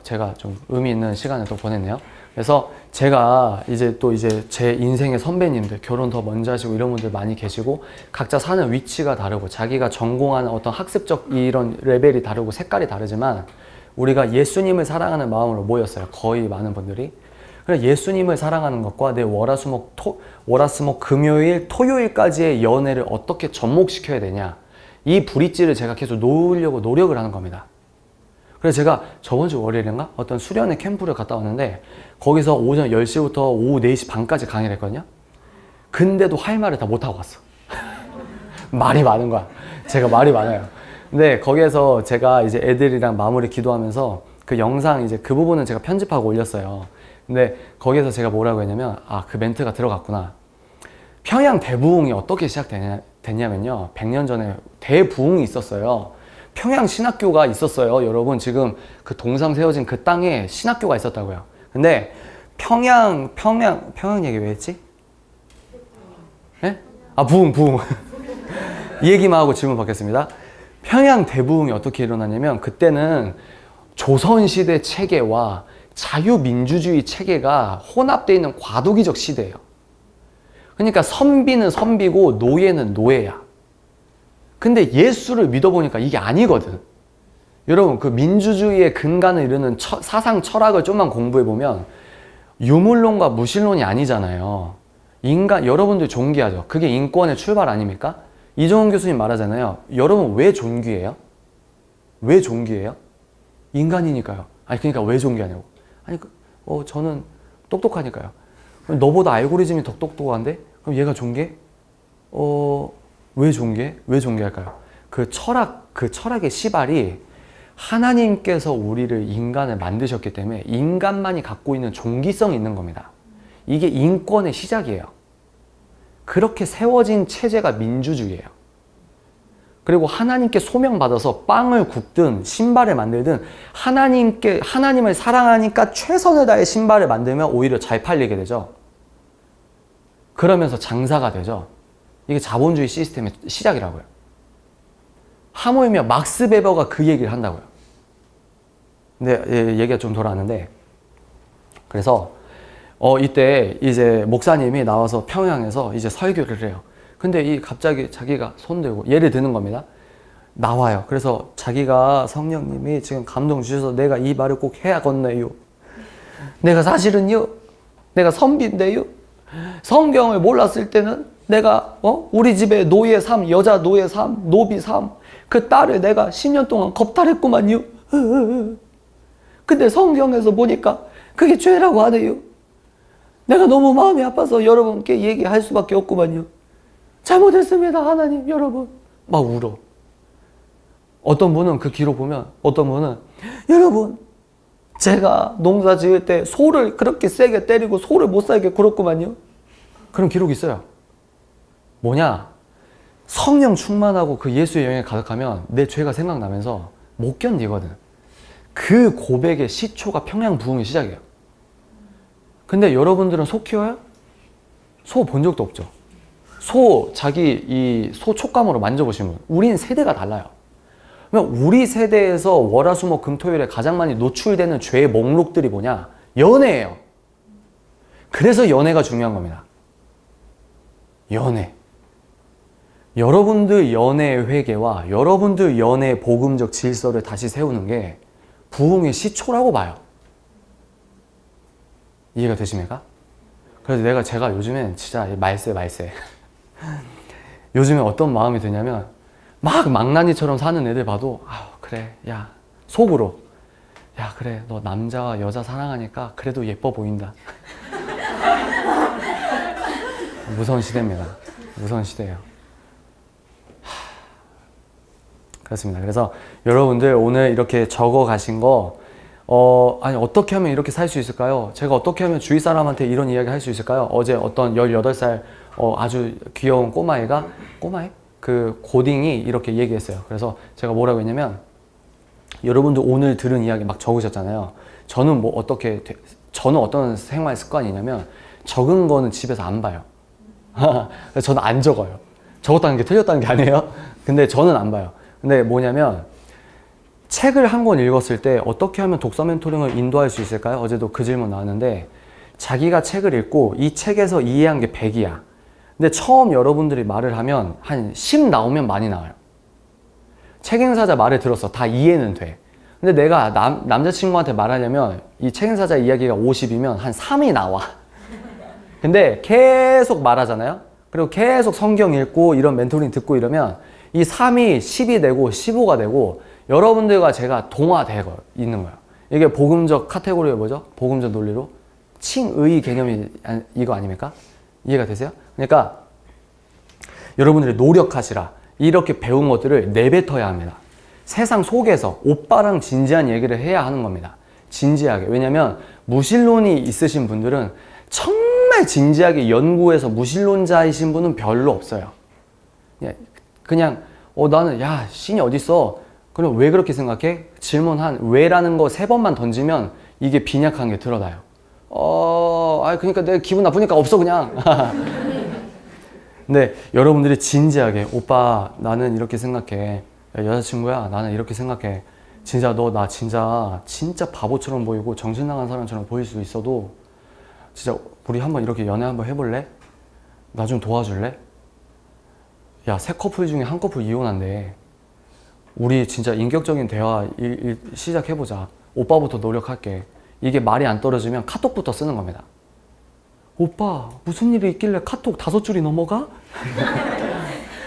제가 좀 의미 있는 시간을 또 보냈네요. 그래서 제가 이제 제 인생의 선배님들, 결혼 더 먼저 하시고 이런 분들 많이 계시고 각자 사는 위치가 다르고 자기가 전공하는 어떤 학습적 이런 레벨이 다르고 색깔이 다르지만 우리가 예수님을 사랑하는 마음으로 모였어요. 거의 많은 분들이. 그래 예수님을 사랑하는 것과 내 월화수목 금요일 토요일까지의 연애를 어떻게 접목시켜야 되냐, 이 브릿지를 제가 계속 놓으려고 노력을 하는 겁니다. 그래서 제가 저번 주 월요일인가 어떤 수련회 캠프를 갔다 왔는데 거기서 오전 10시부터 오후 4시 반까지 강의를 했거든요. 근데도 할 말을 다 못하고 왔어. 말이 많은 거야. 제가 말이 많아요. 근데 거기에서 제가 이제 애들이랑 마무리 기도하면서 그 영상 이제 그 부분은 제가 편집하고 올렸어요. 근데 거기에서 제가 뭐라고 했냐면, 그 멘트가 들어갔구나. 평양 대부흥이 어떻게 시작됐냐면요. 100년 전에 대부흥이 있었어요. 평양 신학교가 있었어요. 여러분, 지금 그 동상 세워진 그 땅에 신학교가 있었다고요. 근데 평양 얘기 왜 했지? 예? 부흥. 이 얘기만 하고 질문 받겠습니다. 평양 대부흥이 어떻게 일어나냐면, 그때는 조선시대 체계와 자유민주주의 체계가 혼합되어 있는 과도기적 시대예요. 그러니까 선비는 선비고 노예는 노예야. 근데 예수를 믿어보니까 이게 아니거든. 여러분, 그 민주주의의 근간을 이루는 사상 철학을 좀만 공부해보면 유물론과 무신론이 아니잖아요. 여러분들 존귀하죠. 그게 인권의 출발 아닙니까? 이종훈 교수님 말하잖아요. 여러분 왜 존귀해요? 왜 존귀해요? 인간이니까요. 그러니까 왜 존귀하냐고. 저는 똑똑하니까요. 너보다 알고리즘이 더 똑똑한데? 그럼 얘가 존귀해? 왜 존귀해? 왜 존귀할까요? 그 철학의 시발이 하나님께서 우리를 인간을 만드셨기 때문에 인간만이 갖고 있는 존귀성이 있는 겁니다. 이게 인권의 시작이에요. 그렇게 세워진 체제가 민주주의예요. 그리고 하나님께 소명받아서 빵을 굽든 신발을 만들든 하나님을 사랑하니까 최선을 다해 신발을 만들면 오히려 잘 팔리게 되죠. 그러면서 장사가 되죠. 이게 자본주의 시스템의 시작이라고요. 하물며 막스 베버가 그 얘기를 한다고요. 근데 얘기가 좀 돌아왔는데, 그래서 이때 이제 목사님이 나와서 평양에서 이제 설교를 해요. 근데 갑자기 자기가 손 들고 예를 드는 겁니다. 나와요. 그래서 자기가 성령님이 지금 감동 주셔서 내가 이 말을 꼭 해야겠네요. 내가 사실은요, 내가 선비인데요, 성경을 몰랐을 때는 내가 우리 집에 노예 삶, 여자 노예 삶, 노비 삶, 그 딸을 내가 10년 동안 겁탈했구만요. 근데 성경에서 보니까 그게 죄라고 하네요. 내가 너무 마음이 아파서 여러분께 얘기할 수밖에 없구만요. 잘못했습니다, 하나님, 여러분. 막 울어. 어떤 분은 그 기록 보면, 어떤 분은, 여러분, 제가 농사 지을 때 소를 그렇게 세게 때리고 소를 못 살게 굴었구만요. 그런 기록이 있어요. 뭐냐? 성령 충만하고 그 예수의 영에 가득하면 내 죄가 생각나면서 못 견디거든. 그 고백의 시초가 평양 부흥의 시작이에요. 근데 여러분들은 소 키워요? 소 본 적도 없죠. 소 촉감으로 만져보신 분. 우린 세대가 달라요. 우리 세대에서 월화수목 금토일에 가장 많이 노출되는 죄의 목록들이 뭐냐? 연애예요. 그래서 연애가 중요한 겁니다. 연애. 여러분들 연애의 회개와 여러분들 연애의 복음적 질서를 다시 세우는 게 부흥의 시초라고 봐요. 이해가 되십니까? 그래서 제가 요즘엔 진짜 말세. 요즘에 어떤 마음이 드냐면 막 망나니처럼 사는 애들 봐도 그래, 야, 속으로, 야, 그래, 너 남자와 여자 사랑하니까 그래도 예뻐 보인다. 무서운 시대입니다. 무서운 시대예요. 그렇습니다. 그래서 여러분들 오늘 이렇게 적어 가신 거 어떻게 하면 이렇게 살 수 있을까요? 제가 어떻게 하면 주위 사람한테 이런 이야기 할 수 있을까요? 어제 어떤 18살 아주 귀여운 꼬마애? 그 고딩이 이렇게 얘기했어요. 그래서 제가 뭐라고 했냐면, 여러분들 오늘 들은 이야기 막 적으셨잖아요. 저는 어떤 생활 습관이냐면, 적은 거는 집에서 안 봐요. 저는 안 적어요. 적었다는 게 틀렸다는 게 아니에요. 근데 저는 안 봐요. 근데 뭐냐면, 책을 한 권 읽었을 때 어떻게 하면 독서 멘토링을 인도할 수 있을까요? 어제도 그 질문 나왔는데, 자기가 책을 읽고 이 책에서 이해한 게 100이야. 근데 처음 여러분들이 말을 하면 한 10 나오면 많이 나와요. 책 행사자 말을 들었어. 다 이해는 돼. 근데 내가 남자친구한테 말하려면 이 책임사자 이야기가 50이면 한 3이 나와. 근데 계속 말하잖아요. 그리고 계속 성경 읽고 이런 멘토링 듣고 이러면 이 3이 10이 되고 15가 되고 여러분들과 제가 동화되고 있는 거예요. 이게 복음적 카테고리가 뭐죠? 복음적 논리로 칭의 개념이 이거 아닙니까? 이해가 되세요? 그러니까 여러분들이 노력하시라. 이렇게 배운 것들을 내뱉어야 합니다. 세상 속에서 오빠랑 진지한 얘기를 해야 하는 겁니다. 진지하게. 왜냐면 무신론이 있으신 분들은 정말 진지하게 연구해서 무신론자이신 분은 별로 없어요. 그냥 나는 야 신이 어딨어? 그럼 왜 그렇게 생각해? 질문한 왜라는 거 3번만 던지면 이게 빈약한 게 드러나요. 그러니까 내가 기분 나쁘니까 없어 그냥. 근데 여러분들이 진지하게 오빠 나는 이렇게 생각해. 야, 여자친구야 나는 이렇게 생각해. 진짜 너 나 진짜 바보처럼 보이고 정신 나간 사람처럼 보일 수 있어도 진짜 우리 한번 이렇게 연애 한번 해볼래? 나 좀 도와줄래? 야, 3커플 중에 1커플 이혼한대. 우리 진짜 인격적인 대화 시작해보자. 오빠부터 노력할게. 이게 말이 안 떨어지면 카톡부터 쓰는 겁니다. 오빠 무슨 일이 있길래 카톡 5줄이 넘어가?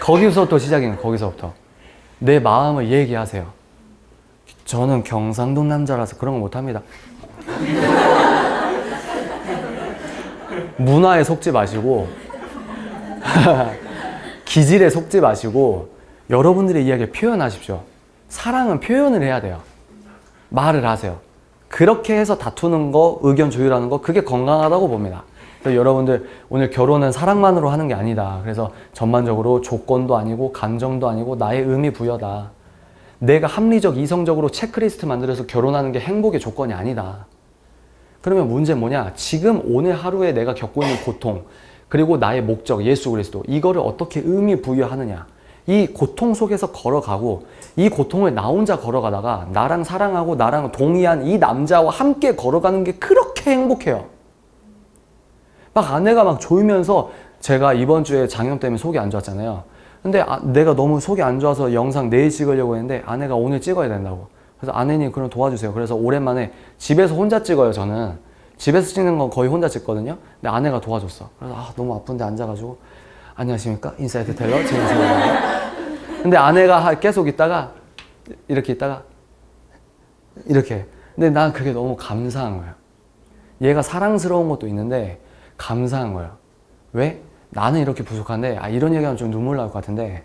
거기서부터 시작이에요. 거기서부터 내 마음을 얘기하세요. 저는 경상도 남자라서 그런 거 못합니다. 문화에 속지 마시고 기질에 속지 마시고 여러분들의 이야기를 표현하십시오. 사랑은 표현을 해야 돼요. 말을 하세요. 그렇게 해서 다투는 거, 의견 조율하는 거, 그게 건강하다고 봅니다. 그래서 여러분들 오늘 결혼은 사랑만으로 하는 게 아니다. 그래서 전반적으로 조건도 아니고 감정도 아니고 나의 의미 부여다. 내가 합리적 이성적으로 체크리스트 만들어서 결혼하는 게 행복의 조건이 아니다. 그러면 문제는 뭐냐? 지금 오늘 하루에 내가 겪고 있는 고통, 그리고 나의 목적 예수 그리스도, 이거를 어떻게 의미 부여하느냐. 이 고통 속에서 걸어가고 이 고통을 나 혼자 걸어가다가 나랑 사랑하고 나랑 동의한 이 남자와 함께 걸어가는 게 그렇게 행복해요. 막 아내가 막 졸면서, 제가 이번 주에 장염 때문에 속이 안 좋았잖아요. 근데 내가 너무 속이 안 좋아서 영상 내일 찍으려고 했는데 아내가 오늘 찍어야 된다고. 그래서 아내님 그럼 도와주세요. 그래서 오랜만에 집에서 혼자 찍어요. 저는 집에서 찍는 건 거의 혼자 찍거든요. 근데 아내가 도와줬어. 그래서 너무 아픈데 앉아가지고 안녕하십니까? 인사이트 텔러 진행입니다. 근데 아내가 계속 있다가 이렇게 있다가 이렇게. 근데 난 그게 너무 감사한 거예요. 얘가 사랑스러운 것도 있는데 감사한 거예요. 왜? 나는 이렇게 부족한데, 이런 얘기하면 좀 눈물 나올 것 같은데,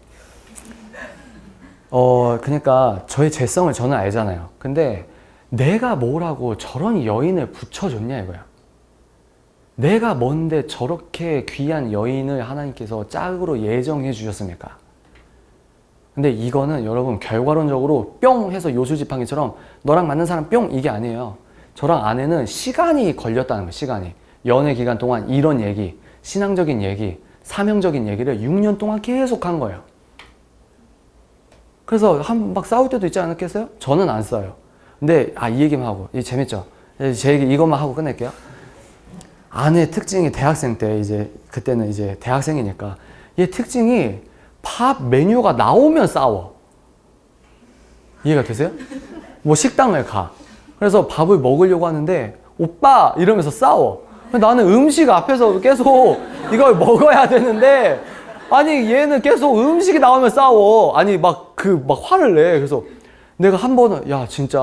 그러니까 저의 죄성을 저는 알잖아요. 근데 내가 뭐라고 저런 여인을 붙여줬냐 이거야. 내가 뭔데 저렇게 귀한 여인을 하나님께서 짝으로 예정해 주셨습니까? 근데 이거는 여러분 결과론적으로 뿅 해서 요술지팡이처럼 너랑 맞는 사람 뿅 이게 아니에요. 저랑 아내는 시간이 걸렸다는 거예요. 시간이. 연애 기간 동안 이런 얘기, 신앙적인 얘기, 사명적인 얘기를 6년 동안 계속 한 거예요. 그래서 막 싸울 때도 있지 않았겠어요? 저는 안 싸워요. 근데 이 얘기만 하고, 이게 재밌죠? 제 얘기 이것만 하고 끝낼게요. 아내 특징이 대학생 때, 그때는 대학생이니까, 얘 특징이 밥 메뉴가 나오면 싸워. 이해가 되세요? 뭐 식당을 가. 그래서 밥을 먹으려고 하는데 오빠 이러면서 싸워. 나는 음식 앞에서 계속 이걸 먹어야 되는데, 아니 얘는 계속 음식이 나오면 싸워. 아니 막 화를 내. 그래서 내가 한 번은 야 진짜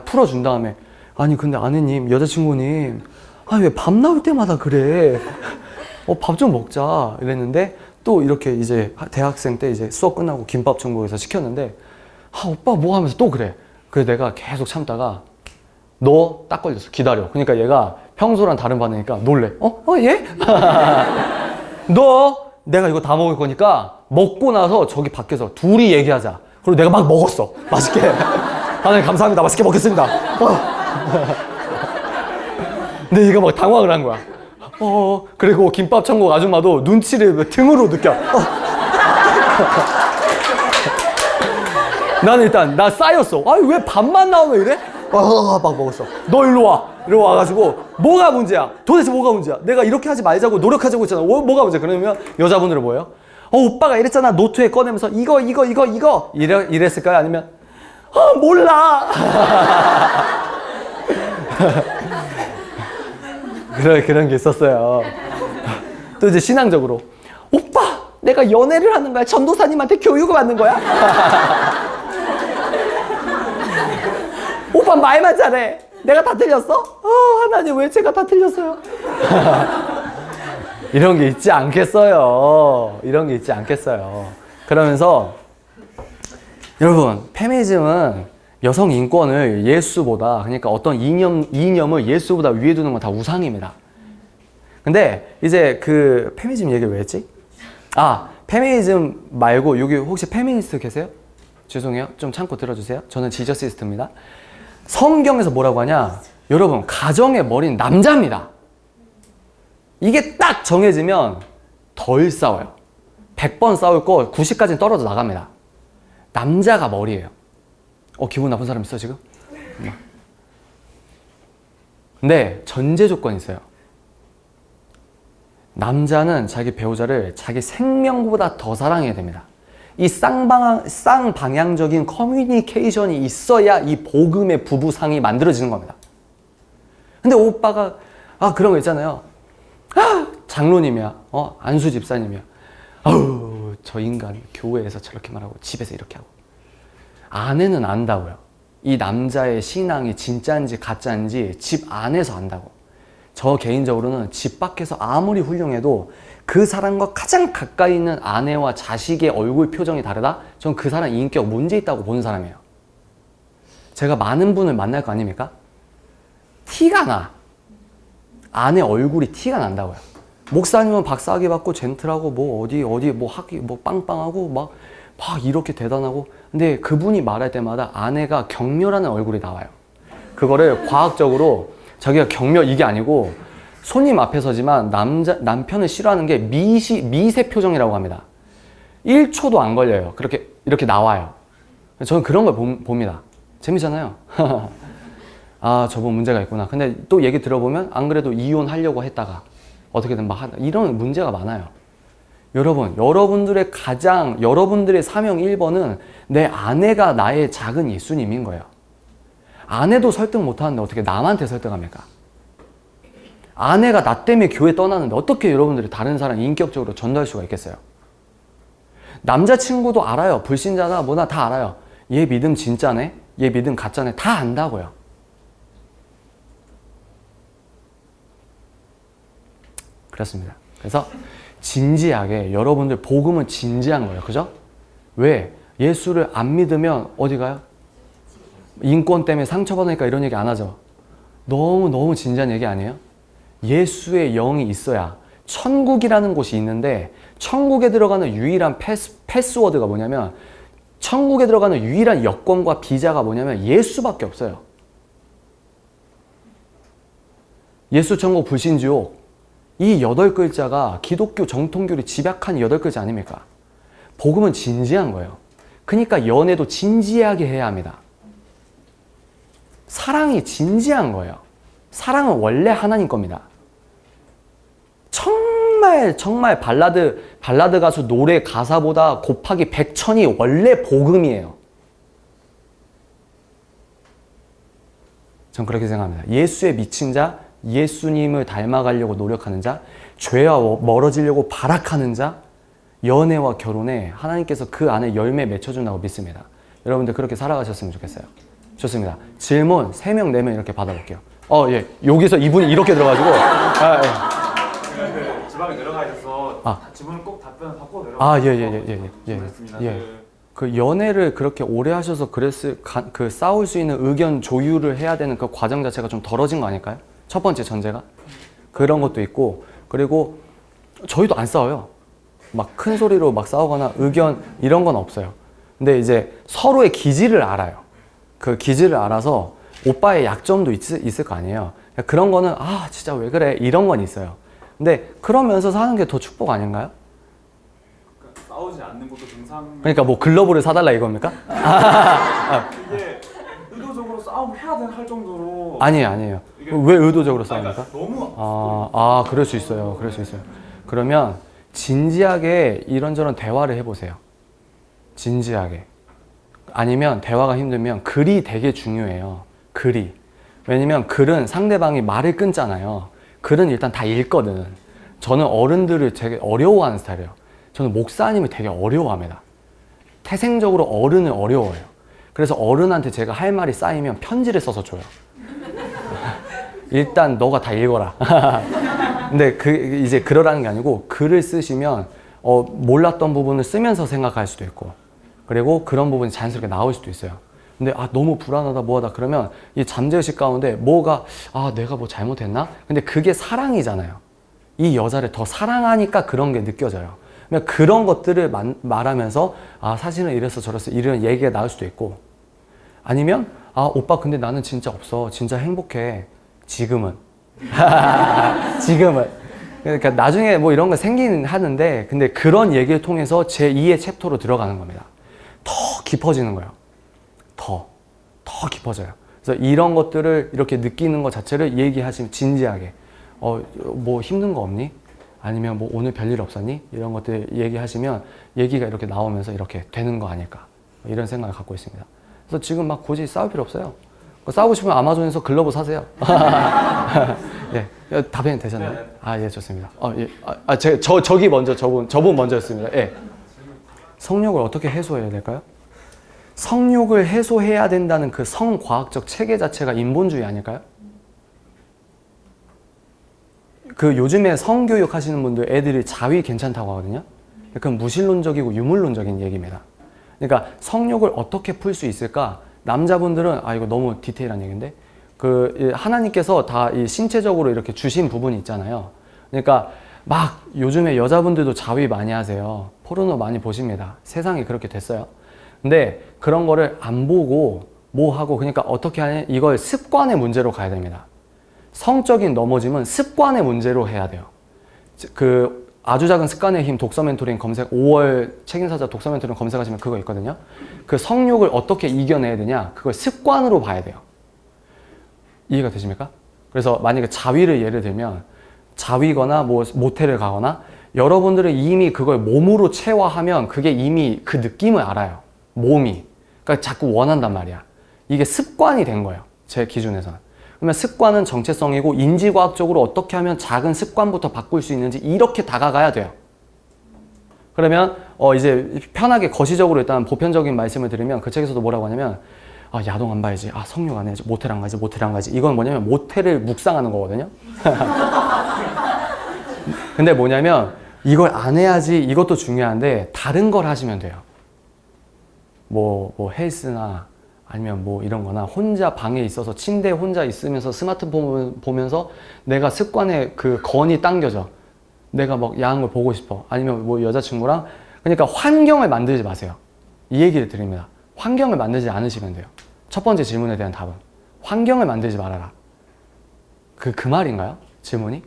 풀어준 다음에, 아니 근데 아내님, 여자친구님, 왜 밥 나올 때마다 그래. 밥 좀 먹자 이랬는데, 또 이렇게 대학생 때 수업 끝나고 김밥 천국에서 시켰는데, 오빠 뭐 하면서 또 그래. 그래서 내가 계속 참다가 너 딱 걸렸어. 기다려. 그러니까 얘가 평소랑 다른 반응이니까 놀래. 예? 너 내가 이거 다 먹을 거니까 먹고 나서 저기 밖에서 둘이 얘기하자. 그리고 내가 막 먹었어. 맛있게. 하나님 감사합니다. 맛있게 먹겠습니다. 근데 얘가 막 당황을 한 거야. 그리고 김밥 천국 아줌마도 눈치를 등으로 느껴. 나는 일단 나 쌓였어. 왜 밥만 나오면 이래? 막 먹었어. 너 일로 와. 이러고 와가지고 뭐가 문제야? 도대체 뭐가 문제야? 내가 이렇게 하지 말자고 노력하자고 했잖아. 뭐가 문제야? 그러면 여자분들은 뭐예요? 오빠가 이랬잖아. 노트에 꺼내면서 이거 이랬을까요? 아니면 몰라. 그런 게 있었어요. 또 이제 신앙적으로 오빠 내가 연애를 하는 거야? 전도사님한테 교육을 받는 거야? 오빠 말만 잘해. 내가 다 틀렸어? 하나님 왜 제가 다 틀렸어요? 이런 게 있지 않겠어요. 이런 게 있지 않겠어요. 그러면서 여러분, 페미니즘은 여성 인권을 예수보다, 그러니까 어떤 이념을 예수보다 위에 두는 건 다 우상입니다. 근데 이제 그 페미니즘 얘기를 왜 했지? 페미니즘 말고 여기 혹시 페미니스트 계세요? 죄송해요. 좀 참고 들어주세요. 저는 지저시스트입니다. 성경에서 뭐라고 하냐? 여러분, 가정의 머리는 남자입니다. 이게 딱 정해지면 덜 싸워요. 100번 싸울 거 90까지는 떨어져 나갑니다. 남자가 머리예요. 기분 나쁜 사람 있어 지금? 근데 전제 조건이 있어요. 남자는 자기 배우자를 자기 생명보다 더 사랑해야 됩니다. 이 쌍방향적인 커뮤니케이션이 있어야 이 복음의 부부상이 만들어지는 겁니다. 근데 오빠가 그런 거 있잖아요. 장로님이야. 안수 집사님이야. 저 인간 교회에서 저렇게 말하고 집에서 이렇게 하고. 아내는 안다고요. 이 남자의 신앙이 진짜인지 가짜인지 집 안에서 안다고. 저 개인적으로는 집 밖에서 아무리 훌륭해도 그 사람과 가장 가까이 있는 아내와 자식의 얼굴 표정이 다르다? 전 그 사람 인격 문제 있다고 보는 사람이에요. 제가 많은 분을 만날 거 아닙니까? 티가 나. 아내 얼굴이 티가 난다고요. 목사님은 박사학위 받고 젠틀하고 어디 학위 빵빵하고 막 이렇게 대단하고, 근데 그분이 말할 때마다 아내가 경멸하는 얼굴이 나와요. 그거를 과학적으로 자기가 이게 아니고 손님 앞에 서지만 남편을 싫어하는 게 미세 표정이라고 합니다. 1초도 안 걸려요. 이렇게 나와요. 저는 그런 걸 봅니다. 재밌잖아요. 저분 문제가 있구나. 근데 또 얘기 들어보면 안 그래도 이혼하려고 했다가 어떻게든 이런 문제가 많아요. 여러분, 여러분들의 사명 1번은 내 아내가 나의 작은 예수님인 거예요. 아내도 설득 못하는데 어떻게 남한테 설득합니까? 아내가 나 때문에 교회 떠나는데 어떻게 여러분들이 다른 사람 인격적으로 전도할 수가 있겠어요? 남자친구도 알아요. 불신자나 뭐나 다 알아요. 얘 믿음 진짜네? 얘 믿음 가짜네? 다 안다고요. 그렇습니다. 그래서 진지하게, 여러분들 복음은 진지한 거예요. 그죠? 왜? 예수를 안 믿으면 어디 가요? 인권 때문에 상처받으니까 이런 얘기 안 하죠. 너무 진지한 얘기 아니에요? 예수의 영이 있어야 천국이라는 곳이 있는데, 천국에 들어가는 유일한 패스워드가 뭐냐면, 천국에 들어가는 유일한 여권과 비자가 뭐냐면 예수밖에 없어요. 예수 천국 불신 지옥, 이 8글자가 기독교 정통교리 집약한 8글자 아닙니까? 복음은 진지한 거예요. 그러니까 연애도 진지하게 해야 합니다. 사랑이 진지한 거예요. 사랑은 원래 하나님 겁니다. 정말 발라드 가수 노래 가사보다 곱하기 100,000이 원래 복음이에요. 전 그렇게 생각합니다. 예수에 미친 자, 예수님을 닮아가려고 노력하는 자, 죄와 멀어지려고 발악하는 자, 연애와 결혼에 하나님께서 그 안에 열매 맺혀준다고 믿습니다. 여러분들 그렇게 살아가셨으면 좋겠어요. 좋습니다. 질문 3명, 4명 이렇게 받아볼게요. 예. 여기서 이분이 이렇게 들어가지고. 지방에 내려가 있어서 질문을 꼭 답변을 받고 내려가. 예. 그 연애를 그렇게 오래 하셔서 싸울 수 있는 의견 조율을 해야 되는 그 과정 자체가 좀 덜어진 거 아닐까요? 첫 번째 전제가. 그런 것도 있고, 그리고 저희도 안 싸워요. 막 큰 소리로 막 싸우거나 의견 이런 건 없어요. 근데 이제 서로의 기질을 알아요. 그 기질을 알아서 오빠의 약점도 있을 거 아니에요. 그런 거는 진짜 왜 그래? 이런 건 있어요. 근데 그러면서 사는 게 더 축복 아닌가요? 그러니까 싸우지 않는 것도 정상. 그러니까 뭐 글러브를 사달라 이겁니까? 이게 의도적으로 싸움을 할 정도로. 아니에요. 왜 의도적으로 싸웁니까? 너무. 그럴 수 있어요. 그러면 진지하게 이런저런 대화를 해보세요. 진지하게. 아니면 대화가 힘들면 글이 되게 중요해요. 글이. 왜냐면 글은 상대방이 말을 끊잖아요. 글은 일단 다 읽거든. 저는 어른들을 되게 어려워하는 스타일이에요. 저는 목사님을 되게 어려워합니다. 태생적으로 어른을 어려워해요. 그래서 어른한테 제가 할 말이 쌓이면 편지를 써서 줘요. 일단 너가 다 읽어라. 근데 이제 그러라는 게 아니고 글을 쓰시면 몰랐던 부분을 쓰면서 생각할 수도 있고 그리고 그런 부분이 자연스럽게 나올 수도 있어요. 근데 너무 불안하다 뭐하다 그러면 이 잠재의식 가운데 뭐가 내가 뭐 잘못했나? 근데 그게 사랑이잖아요. 이 여자를 더 사랑하니까 그런 게 느껴져요. 그런 것들을 말하면서 사실은 이래서 저래서 이런 얘기가 나올 수도 있고 아니면 오빠 근데 나는 진짜 없어. 진짜 행복해. 지금은. 지금은. 그러니까 나중에 뭐 이런 거 생기는 하는데 근데 그런 얘기를 통해서 제2의 챕터로 들어가는 겁니다. 더 깊어지는 거예요. 더 깊어져요. 그래서 이런 것들을 이렇게 느끼는 것 자체를 얘기하시면 진지하게 뭐 힘든 거 없니? 아니면 뭐 오늘 별일 없었니? 이런 것들 얘기하시면 얘기가 이렇게 나오면서 이렇게 되는 거 아닐까 이런 생각을 갖고 있습니다. 그래서 지금 막 굳이 싸울 필요 없어요. 싸우고 싶으면 아마존에서 글러브 사세요. 예, 답변이 되셨나요? 예, 좋습니다. 저기 먼저, 저분 먼저였습니다. 예. 성욕을 어떻게 해소해야 될까요? 성욕을 해소해야 된다는 그 성과학적 체계 자체가 인본주의 아닐까요? 그 요즘에 성교육 하시는 분들 애들이 자위 괜찮다고 하거든요. 그건 무신론적이고 유물론적인 얘기입니다. 그러니까 성욕을 어떻게 풀 수 있을까? 남자분들은 이거 너무 디테일한 얘기인데 하나님께서 다 이 신체적으로 이렇게 주신 부분이 있잖아요. 그러니까 막 요즘에 여자분들도 자위 많이 하세요. 포르노 많이 보십니다. 세상이 그렇게 됐어요. 근데 그런 거를 안 보고 뭐 하고 그러니까 어떻게 하냐 이걸 습관의 문제로 가야 됩니다. 성적인 넘어짐은 습관의 문제로 해야 돼요. 그 아주 작은 습관의 힘 독서 멘토링 검색 5월 책임사자 독서 멘토링 검색하시면 그거 있거든요. 그 성욕을 어떻게 이겨내야 되냐 그걸 습관으로 봐야 돼요. 이해가 되십니까? 그래서 만약에 자위를 예를 들면 자위거나 뭐 모텔을 가거나 여러분들은 이미 그걸 몸으로 체화하면 그게 이미 그 느낌을 알아요. 몸이. 그러니까 자꾸 원한단 말이야. 이게 습관이 된 거예요. 제 기준에서는. 그러면 습관은 정체성이고 인지과학적으로 어떻게 하면 작은 습관부터 바꿀 수 있는지 이렇게 다가가야 돼요. 그러면 이제 편하게 거시적으로 일단 보편적인 말씀을 드리면 그 책에서도 뭐라고 하냐면 야동 안 봐야지, 성욕 안 해야지, 모텔 안 가야지, 모텔 안 가야지. 이건 뭐냐면 모텔을 묵상하는 거거든요. 근데 뭐냐면 이걸 안 해야지 이것도 중요한데 다른 걸 하시면 돼요. 뭐 헬스나 아니면 뭐 이런 거나 혼자 방에 있어서 침대에 혼자 있으면서 스마트폰 보면서 내가 습관에 그 건이 당겨져. 내가 막 야한 걸 보고 싶어. 아니면 뭐 여자친구랑 그러니까 환경을 만들지 마세요. 이 얘기를 드립니다. 환경을 만들지 않으시면 돼요. 첫 번째 질문에 대한 답은 환경을 만들지 말아라. 그 말인가요? 질문이?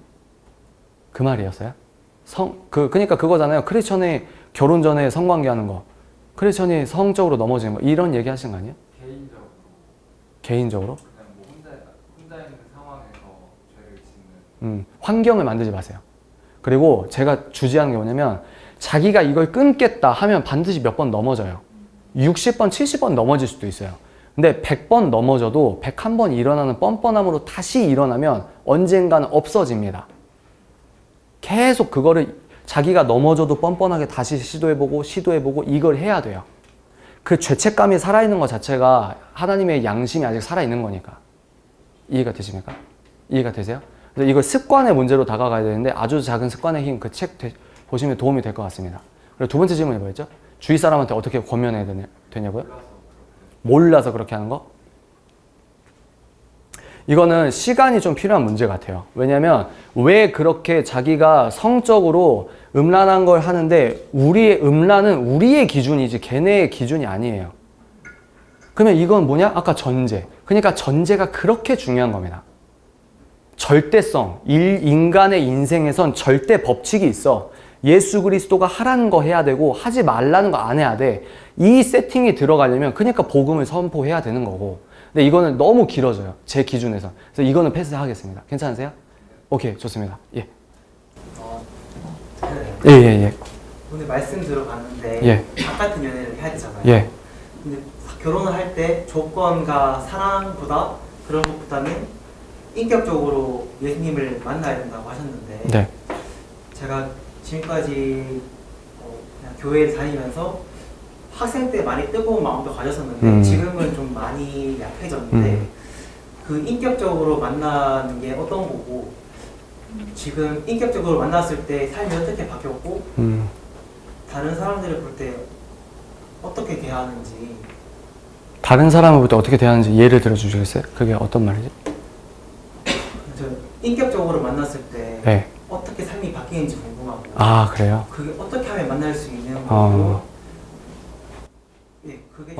그 말이었어요? 그러니까 그거잖아요. 크리스천이 결혼 전에 성관계하는 거. 크리스천이 성적으로 넘어지는 거. 이런 얘기 하신 거 아니에요? 개인적으로? 그냥 뭐 혼자 있는 상황에서 죄를 짓는. 환경을 만들지 마세요. 그리고 제가 주지하는 게 뭐냐면 자기가 이걸 끊겠다 하면 반드시 몇 번 넘어져요. 60번, 70번 넘어질 수도 있어요. 근데 100번 넘어져도 101번 일어나는 뻔뻔함으로 다시 일어나면 언젠가는 없어집니다. 계속 그거를 자기가 넘어져도 뻔뻔하게 다시 시도해보고 이걸 해야 돼요. 그 죄책감이 살아있는 것 자체가 하나님의 양심이 아직 살아있는 거니까. 이해가 되십니까? 이해가 되세요? 그래서 이걸 습관의 문제로 다가가야 되는데 아주 작은 습관의 힘 그 책 보시면 도움이 될 것 같습니다. 그리고 두 번째 질문이 뭐였죠? 주위 사람한테 어떻게 권면해야 되냐고요? 몰라서 그렇게 하는 거? 이거는 시간이 좀 필요한 문제 같아요. 왜냐면 왜 그렇게 자기가 성적으로 음란한 걸 하는데 우리의 음란은 우리의 기준이지 걔네의 기준이 아니에요. 그러면 이건 뭐냐? 아까 전제. 그러니까 전제가 그렇게 중요한 겁니다. 절대성. 인간의 인생에선 절대 법칙이 있어. 예수 그리스도가 하라는 거 해야 되고 하지 말라는 거 안 해야 돼. 이 세팅이 들어가려면 그러니까 복음을 선포해야 되는 거고. 근데 이거는 너무 길어져요. 제 기준에서. 그래서 이거는 패스하겠습니다. 괜찮으세요? 오케이, 좋습니다. 예. 오늘 말씀 들어봤는데 예. 닭 같은 연애를 해야 되잖아요. 예. 근데 결혼을 할 때 조건과 사랑보다 그런 것보다는 인격적으로 예수님을 만나야 된다고 하셨는데 네. 제가 지금까지 그냥 교회를 다니면서 학생 때 많이 뜨거운 마음도 가졌었는데 지금은 좀 많이 약해졌는데 그 인격적으로 만나는 게 어떤 거고 지금 인격적으로 만났을 때 삶이 어떻게 바뀌었고 다른 사람들을 볼 때 어떻게 대하는지 다른 사람을 볼 때 어떻게 대하는지 예를 들어 주시겠어요? 그게 어떤 말이지? 저 인격적으로 만났을 때 네. 어떻게 삶이 바뀌는지 궁금하고 아, 그래요? 그게 어떻게 하면 만날 수 있는 거고 예, 그게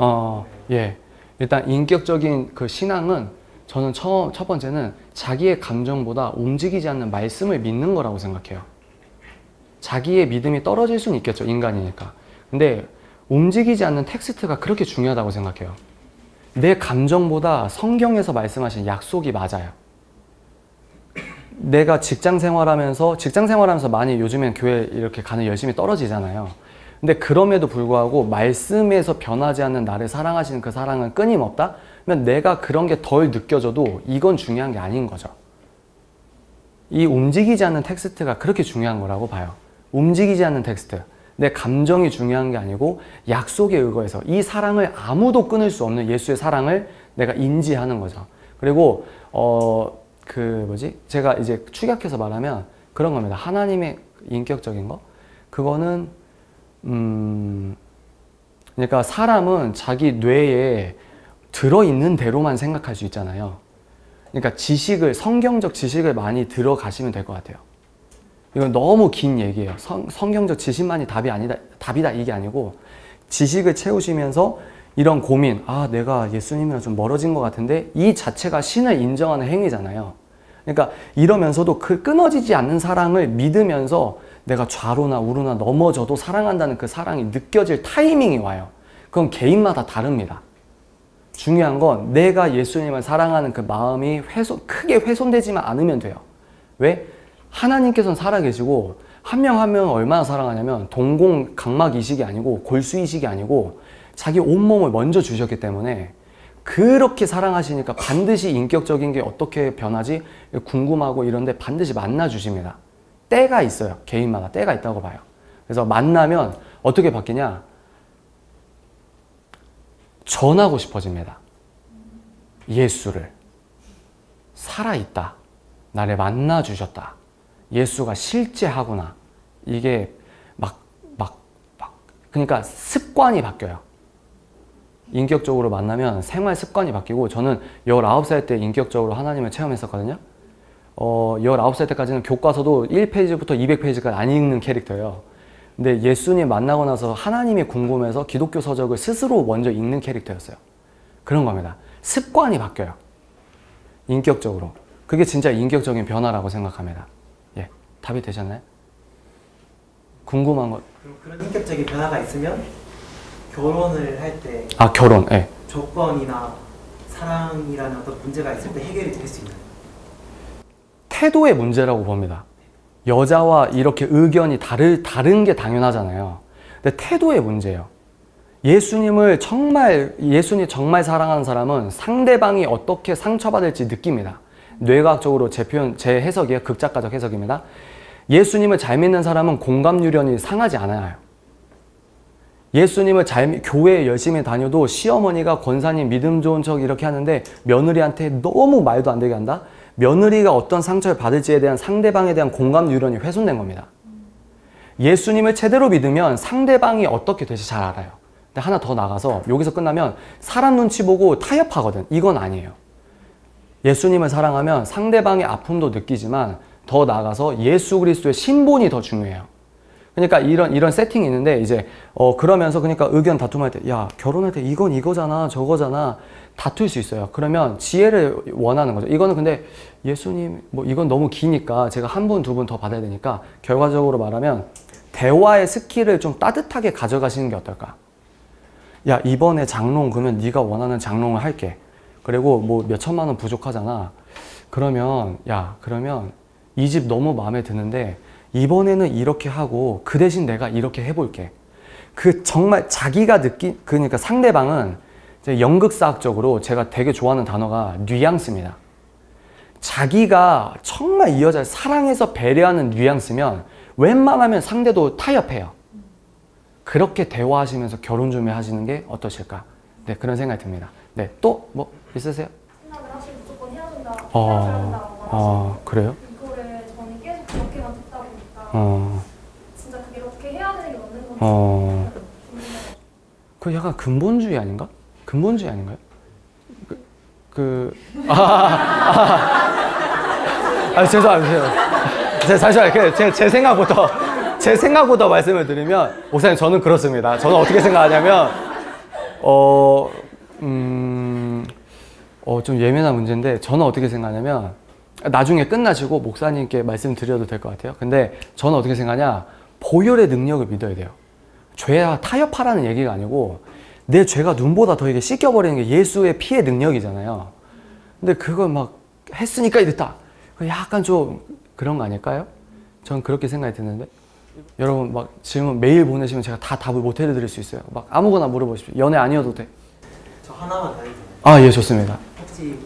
예. 일단 인격적인 그 신앙은 저는 첫 번째는 자기의 감정보다 움직이지 않는 말씀을 믿는 거라고 생각해요. 자기의 믿음이 떨어질 수는 있겠죠. 인간이니까. 근데 움직이지 않는 텍스트가 그렇게 중요하다고 생각해요. 내 감정보다 성경에서 말씀하신 약속이 맞아요. 내가 직장 생활하면서 많이 요즘엔 교회 이렇게 가는 열심히 떨어지잖아요. 근데 그럼에도 불구하고 말씀에서 변하지 않는 나를 사랑하시는 그 사랑은 끊임없다? 그러면 내가 그런 게 덜 느껴져도 이건 중요한 게 아닌 거죠. 이 움직이지 않는 텍스트가 그렇게 중요한 거라고 봐요. 움직이지 않는 텍스트. 내 감정이 중요한 게 아니고 약속에 의거해서 이 사랑을 아무도 끊을 수 없는 예수의 사랑을 내가 인지하는 거죠. 그리고 제가 이제 축약해서 말하면 그런 겁니다. 하나님의 인격적인 거? 그거는 그러니까 사람은 자기 뇌에 들어있는 대로만 생각할 수 있잖아요. 그러니까 성경적 지식을 많이 들어가시면 될 것 같아요. 이건 너무 긴 얘기예요. 성경적 지식만이 답이다 이게 아니고 지식을 채우시면서 이런 고민, 내가 예수님이랑 좀 멀어진 것 같은데 이 자체가 신을 인정하는 행위잖아요. 그러니까 이러면서도 그 끊어지지 않는 사랑을 믿으면서 내가 좌로나 우로나 넘어져도 사랑한다는 그 사랑이 느껴질 타이밍이 와요. 그건 개인마다 다릅니다. 중요한 건 내가 예수님을 사랑하는 그 마음이 크게 훼손되지만 않으면 돼요. 왜? 하나님께서는 살아계시고 한 명 한 명을 얼마나 사랑하냐면 동공각막이식이 아니고 골수이식이 아니고 자기 온몸을 먼저 주셨기 때문에 그렇게 사랑하시니까 반드시 인격적인 게 어떻게 변하지? 궁금하고 이런데 반드시 만나주십니다. 때가 있어요. 개인마다 때가 있다고 봐요. 그래서 만나면 어떻게 바뀌냐? 전하고 싶어집니다. 예수를. 살아있다. 나를 만나주셨다. 예수가 실제하구나. 이게 그러니까 습관이 바뀌어요. 인격적으로 만나면 생활 습관이 바뀌고 저는 19살 때 인격적으로 하나님을 체험했었거든요. 19살 때까지는 교과서도 1페이지부터 200페이지까지 안 읽는 캐릭터예요. 근데 예수님 만나고 나서 하나님이 궁금해서 기독교 서적을 스스로 먼저 읽는 캐릭터였어요. 그런 겁니다. 습관이 바뀌어요. 인격적으로. 그게 진짜 인격적인 변화라고 생각합니다. 예, 답이 되셨나요? 궁금한 것. 그런 인격적인 변화가 있으면 결혼을 할 때 결혼. 예. 조건이나 사랑이라는 어떤 문제가 있을 때 해결이 될 수 있나요? 태도의 문제라고 봅니다. 여자와 이렇게 의견이 다른 게 당연하잖아요. 근데 태도의 문제예요. 예수님 정말 사랑하는 사람은 상대방이 어떻게 상처받을지 느낍니다. 뇌과학적으로 제 해석이에요. 극작가적 해석입니다. 예수님을 잘 믿는 사람은 공감 유련이 상하지 않아요. 예수님을 교회에 열심히 다녀도 시어머니가 권사님 믿음 좋은 척 이렇게 하는데 며느리한테 너무 말도 안 되게 한다? 며느리가 어떤 상처를 받을지에 대한 상대방에 대한 공감 유련이 훼손된 겁니다. 예수님을 제대로 믿으면 상대방이 어떻게 될지 잘 알아요. 근데 하나 더 나가서 여기서 끝나면 사람 눈치 보고 타협하거든. 이건 아니에요. 예수님을 사랑하면 상대방의 아픔도 느끼지만 더 나아가서 예수 그리스도의 신본이 더 중요해요. 그러니까 이런 세팅이 있는데 이제 그러면서 그러니까 의견 다툼할 때 야 결혼할 때 이건 이거잖아 저거잖아 다툴 수 있어요. 그러면 지혜를 원하는 거죠. 이거는 근데 예수님 이건 너무 기니까 제가 한 분 두 분 더 받아야 되니까 결과적으로 말하면 대화의 스킬을 좀 따뜻하게 가져가시는 게 어떨까? 야 이번에 장롱 그러면 네가 원하는 장롱을 할게. 그리고 몇 천만 원 부족하잖아. 그러면 이 집 너무 마음에 드는데 이번에는 이렇게 하고 그 대신 내가 이렇게 해볼게. 정말 자기가 그러니까 상대방은 연극사학적으로 제가 되게 좋아하는 단어가 뉘앙스입니다. 자기가 정말 이 여자를 사랑해서 배려하는 뉘앙스면 웬만하면 상대도 타협해요. 그렇게 대화하시면서 결혼 준비하시는 게 어떠실까? 네, 그런 생각이 듭니다. 네, 또 뭐 있으세요? 생각을 하시고 무조건 헤어진다, 헤어진다고 그래요? 이거를 저는 계속 그렇게만 듣다 보니까 진짜 그게 어떻게 해야 되는 게 맞는 건지 궁금해요. 그 약간 근본주의 아닌가? 근본주의 아닌가요? 죄송합니다. 잠시만요. 제 생각부터 말씀을 드리면, 목사님, 저는 그렇습니다. 저는 어떻게 생각하냐면, 좀 예민한 문제인데, 저는 어떻게 생각하냐면, 나중에 끝나시고 목사님께 말씀드려도 될 것 같아요. 근데 저는 어떻게 생각하냐, 보혈의 능력을 믿어야 돼요. 죄와 타협하라는 얘기가 아니고, 내 죄가 눈보다 더 이게 씻겨버리는 게 예수의 피의 능력이잖아요. 근데 그걸 막 했으니까 이랬다. 약간 좀 그런 거 아닐까요? 전 그렇게 생각이 드는데. 여러분 막 질문 메일 보내시면 제가 다 답을 못 해드릴 수 있어요. 막 아무거나 물어보십시오. 연애 아니어도 돼. 저 하나만 더 해도 돼요? 아, 예, 좋습니다. 혹시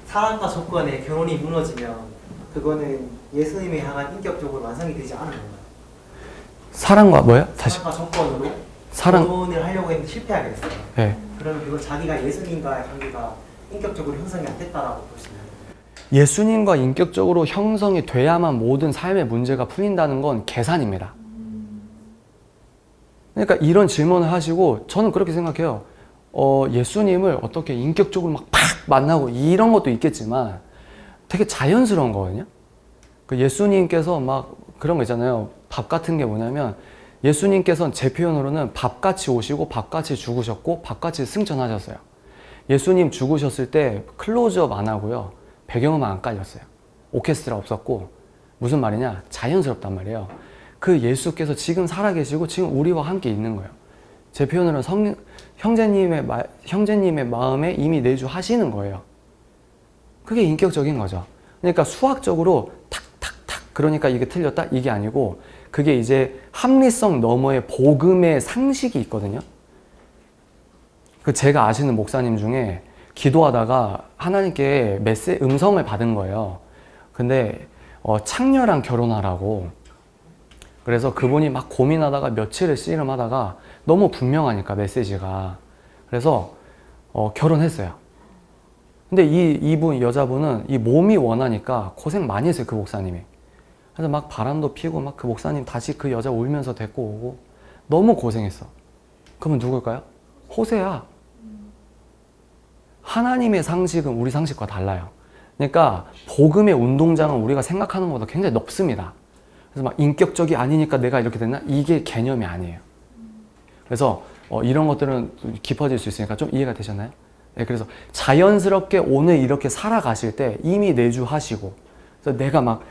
사랑과 조건에 결혼이 무너지면 그거는 예수님에 향한 인격적으로 완성이 되지 않은 건가요? 사랑과 뭐요? 다시. 사랑과 조건으로 사랑. 결혼을 하려고 했는데 실패하게 됐어요. 네. 그러면 그건 자기가 예수님과의 관계가 인격적으로 형성이 안 됐다라고 보시나요? 예수님과 인격적으로 형성이 돼야만 모든 삶의 문제가 풀린다는 건 계산입니다. 그러니까 이런 질문을 하시고 저는 그렇게 생각해요. 예수님을 어떻게 인격적으로 막 팍 만나고 이런 것도 있겠지만 되게 자연스러운 거거든요. 그 예수님께서 막 그런 거 있잖아요. 밥 같은 게 뭐냐면 예수님께서는 제 표현으로는 밥같이 오시고 밥같이 죽으셨고 밥같이 승천하셨어요. 예수님 죽으셨을 때 클로즈업 안 하고요. 배경음악 안 깔렸어요. 오케스트라 없었고 무슨 말이냐? 자연스럽단 말이에요. 그 예수께서 지금 살아계시고 지금 우리와 함께 있는 거예요. 제 표현으로는 형제님의 마음에 이미 내주하시는 거예요. 그게 인격적인 거죠. 그러니까 수학적으로 탁탁탁 그러니까 이게 틀렸다? 이게 아니고 그게 이제 합리성 너머의 복음의 상식이 있거든요. 그 제가 아시는 목사님 중에 기도하다가 하나님께 음성을 받은 거예요. 근데 창녀랑 결혼하라고. 그래서 그분이 막 고민하다가 며칠을 씨름하다가 너무 분명하니까 메시지가. 그래서 결혼했어요. 근데 여자분은 이 몸이 원하니까 고생 많이 했어요, 그 목사님이. 그래서 막 바람도 피고 막 그 목사님 다시 그 여자 울면서 데리고 오고 너무 고생했어. 그러면 누굴까요? 호세야. 하나님의 상식은 우리 상식과 달라요. 그러니까 복음의 운동장은 우리가 생각하는 것보다 굉장히 넓습니다. 그래서 막 인격적이 아니니까 내가 이렇게 됐나? 이게 개념이 아니에요. 그래서 이런 것들은 깊어질 수 있으니까 좀 이해가 되셨나요? 네, 그래서 자연스럽게 오늘 이렇게 살아가실 때 이미 내주하시고 그래서 내가 막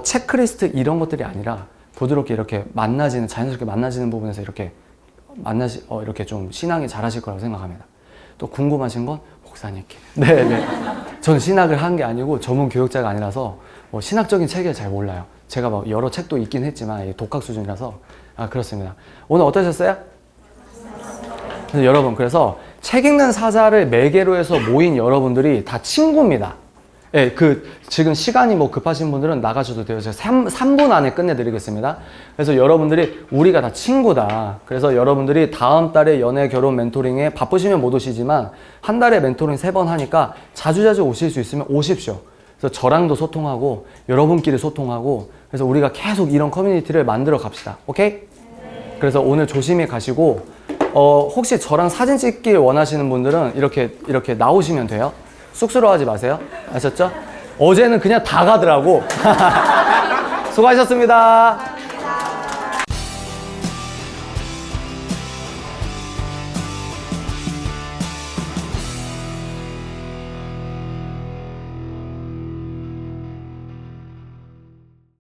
체크리스트 이런 것들이 아니라 부드럽게 이렇게 자연스럽게 만나지는 부분에서 이렇게 이렇게 좀 신앙이 잘하실 거라고 생각합니다. 또 궁금하신 건 목사님께. 네네. 저는 신학을 한 게 아니고 전문 교육자가 아니라서 신학적인 책을 잘 몰라요. 제가 막 여러 책도 있긴 했지만 독학 수준이라서 그렇습니다. 오늘 어떠셨어요? 그래서 여러분 그래서 책 읽는 사자를 매개로 해서 모인 여러분들이 다 친구입니다. 예, 지금 시간이 급하신 분들은 나가셔도 돼요. 제가 3분 안에 끝내드리겠습니다. 그래서 여러분들이 우리가 다 친구다. 그래서 여러분들이 다음 달에 연애 결혼 멘토링에 바쁘시면 못 오시지만 한 달에 멘토링 3번 하니까 자주자주 오실 수 있으면 오십시오. 그래서 저랑도 소통하고 여러분끼리 소통하고 그래서 우리가 계속 이런 커뮤니티를 만들어 갑시다. 오케이? 그래서 오늘 조심히 가시고 혹시 저랑 사진 찍길 원하시는 분들은 이렇게 나오시면 돼요. 쑥스러워하지 마세요. 아셨죠? 어제는 그냥 다 가더라고. 수고하셨습니다.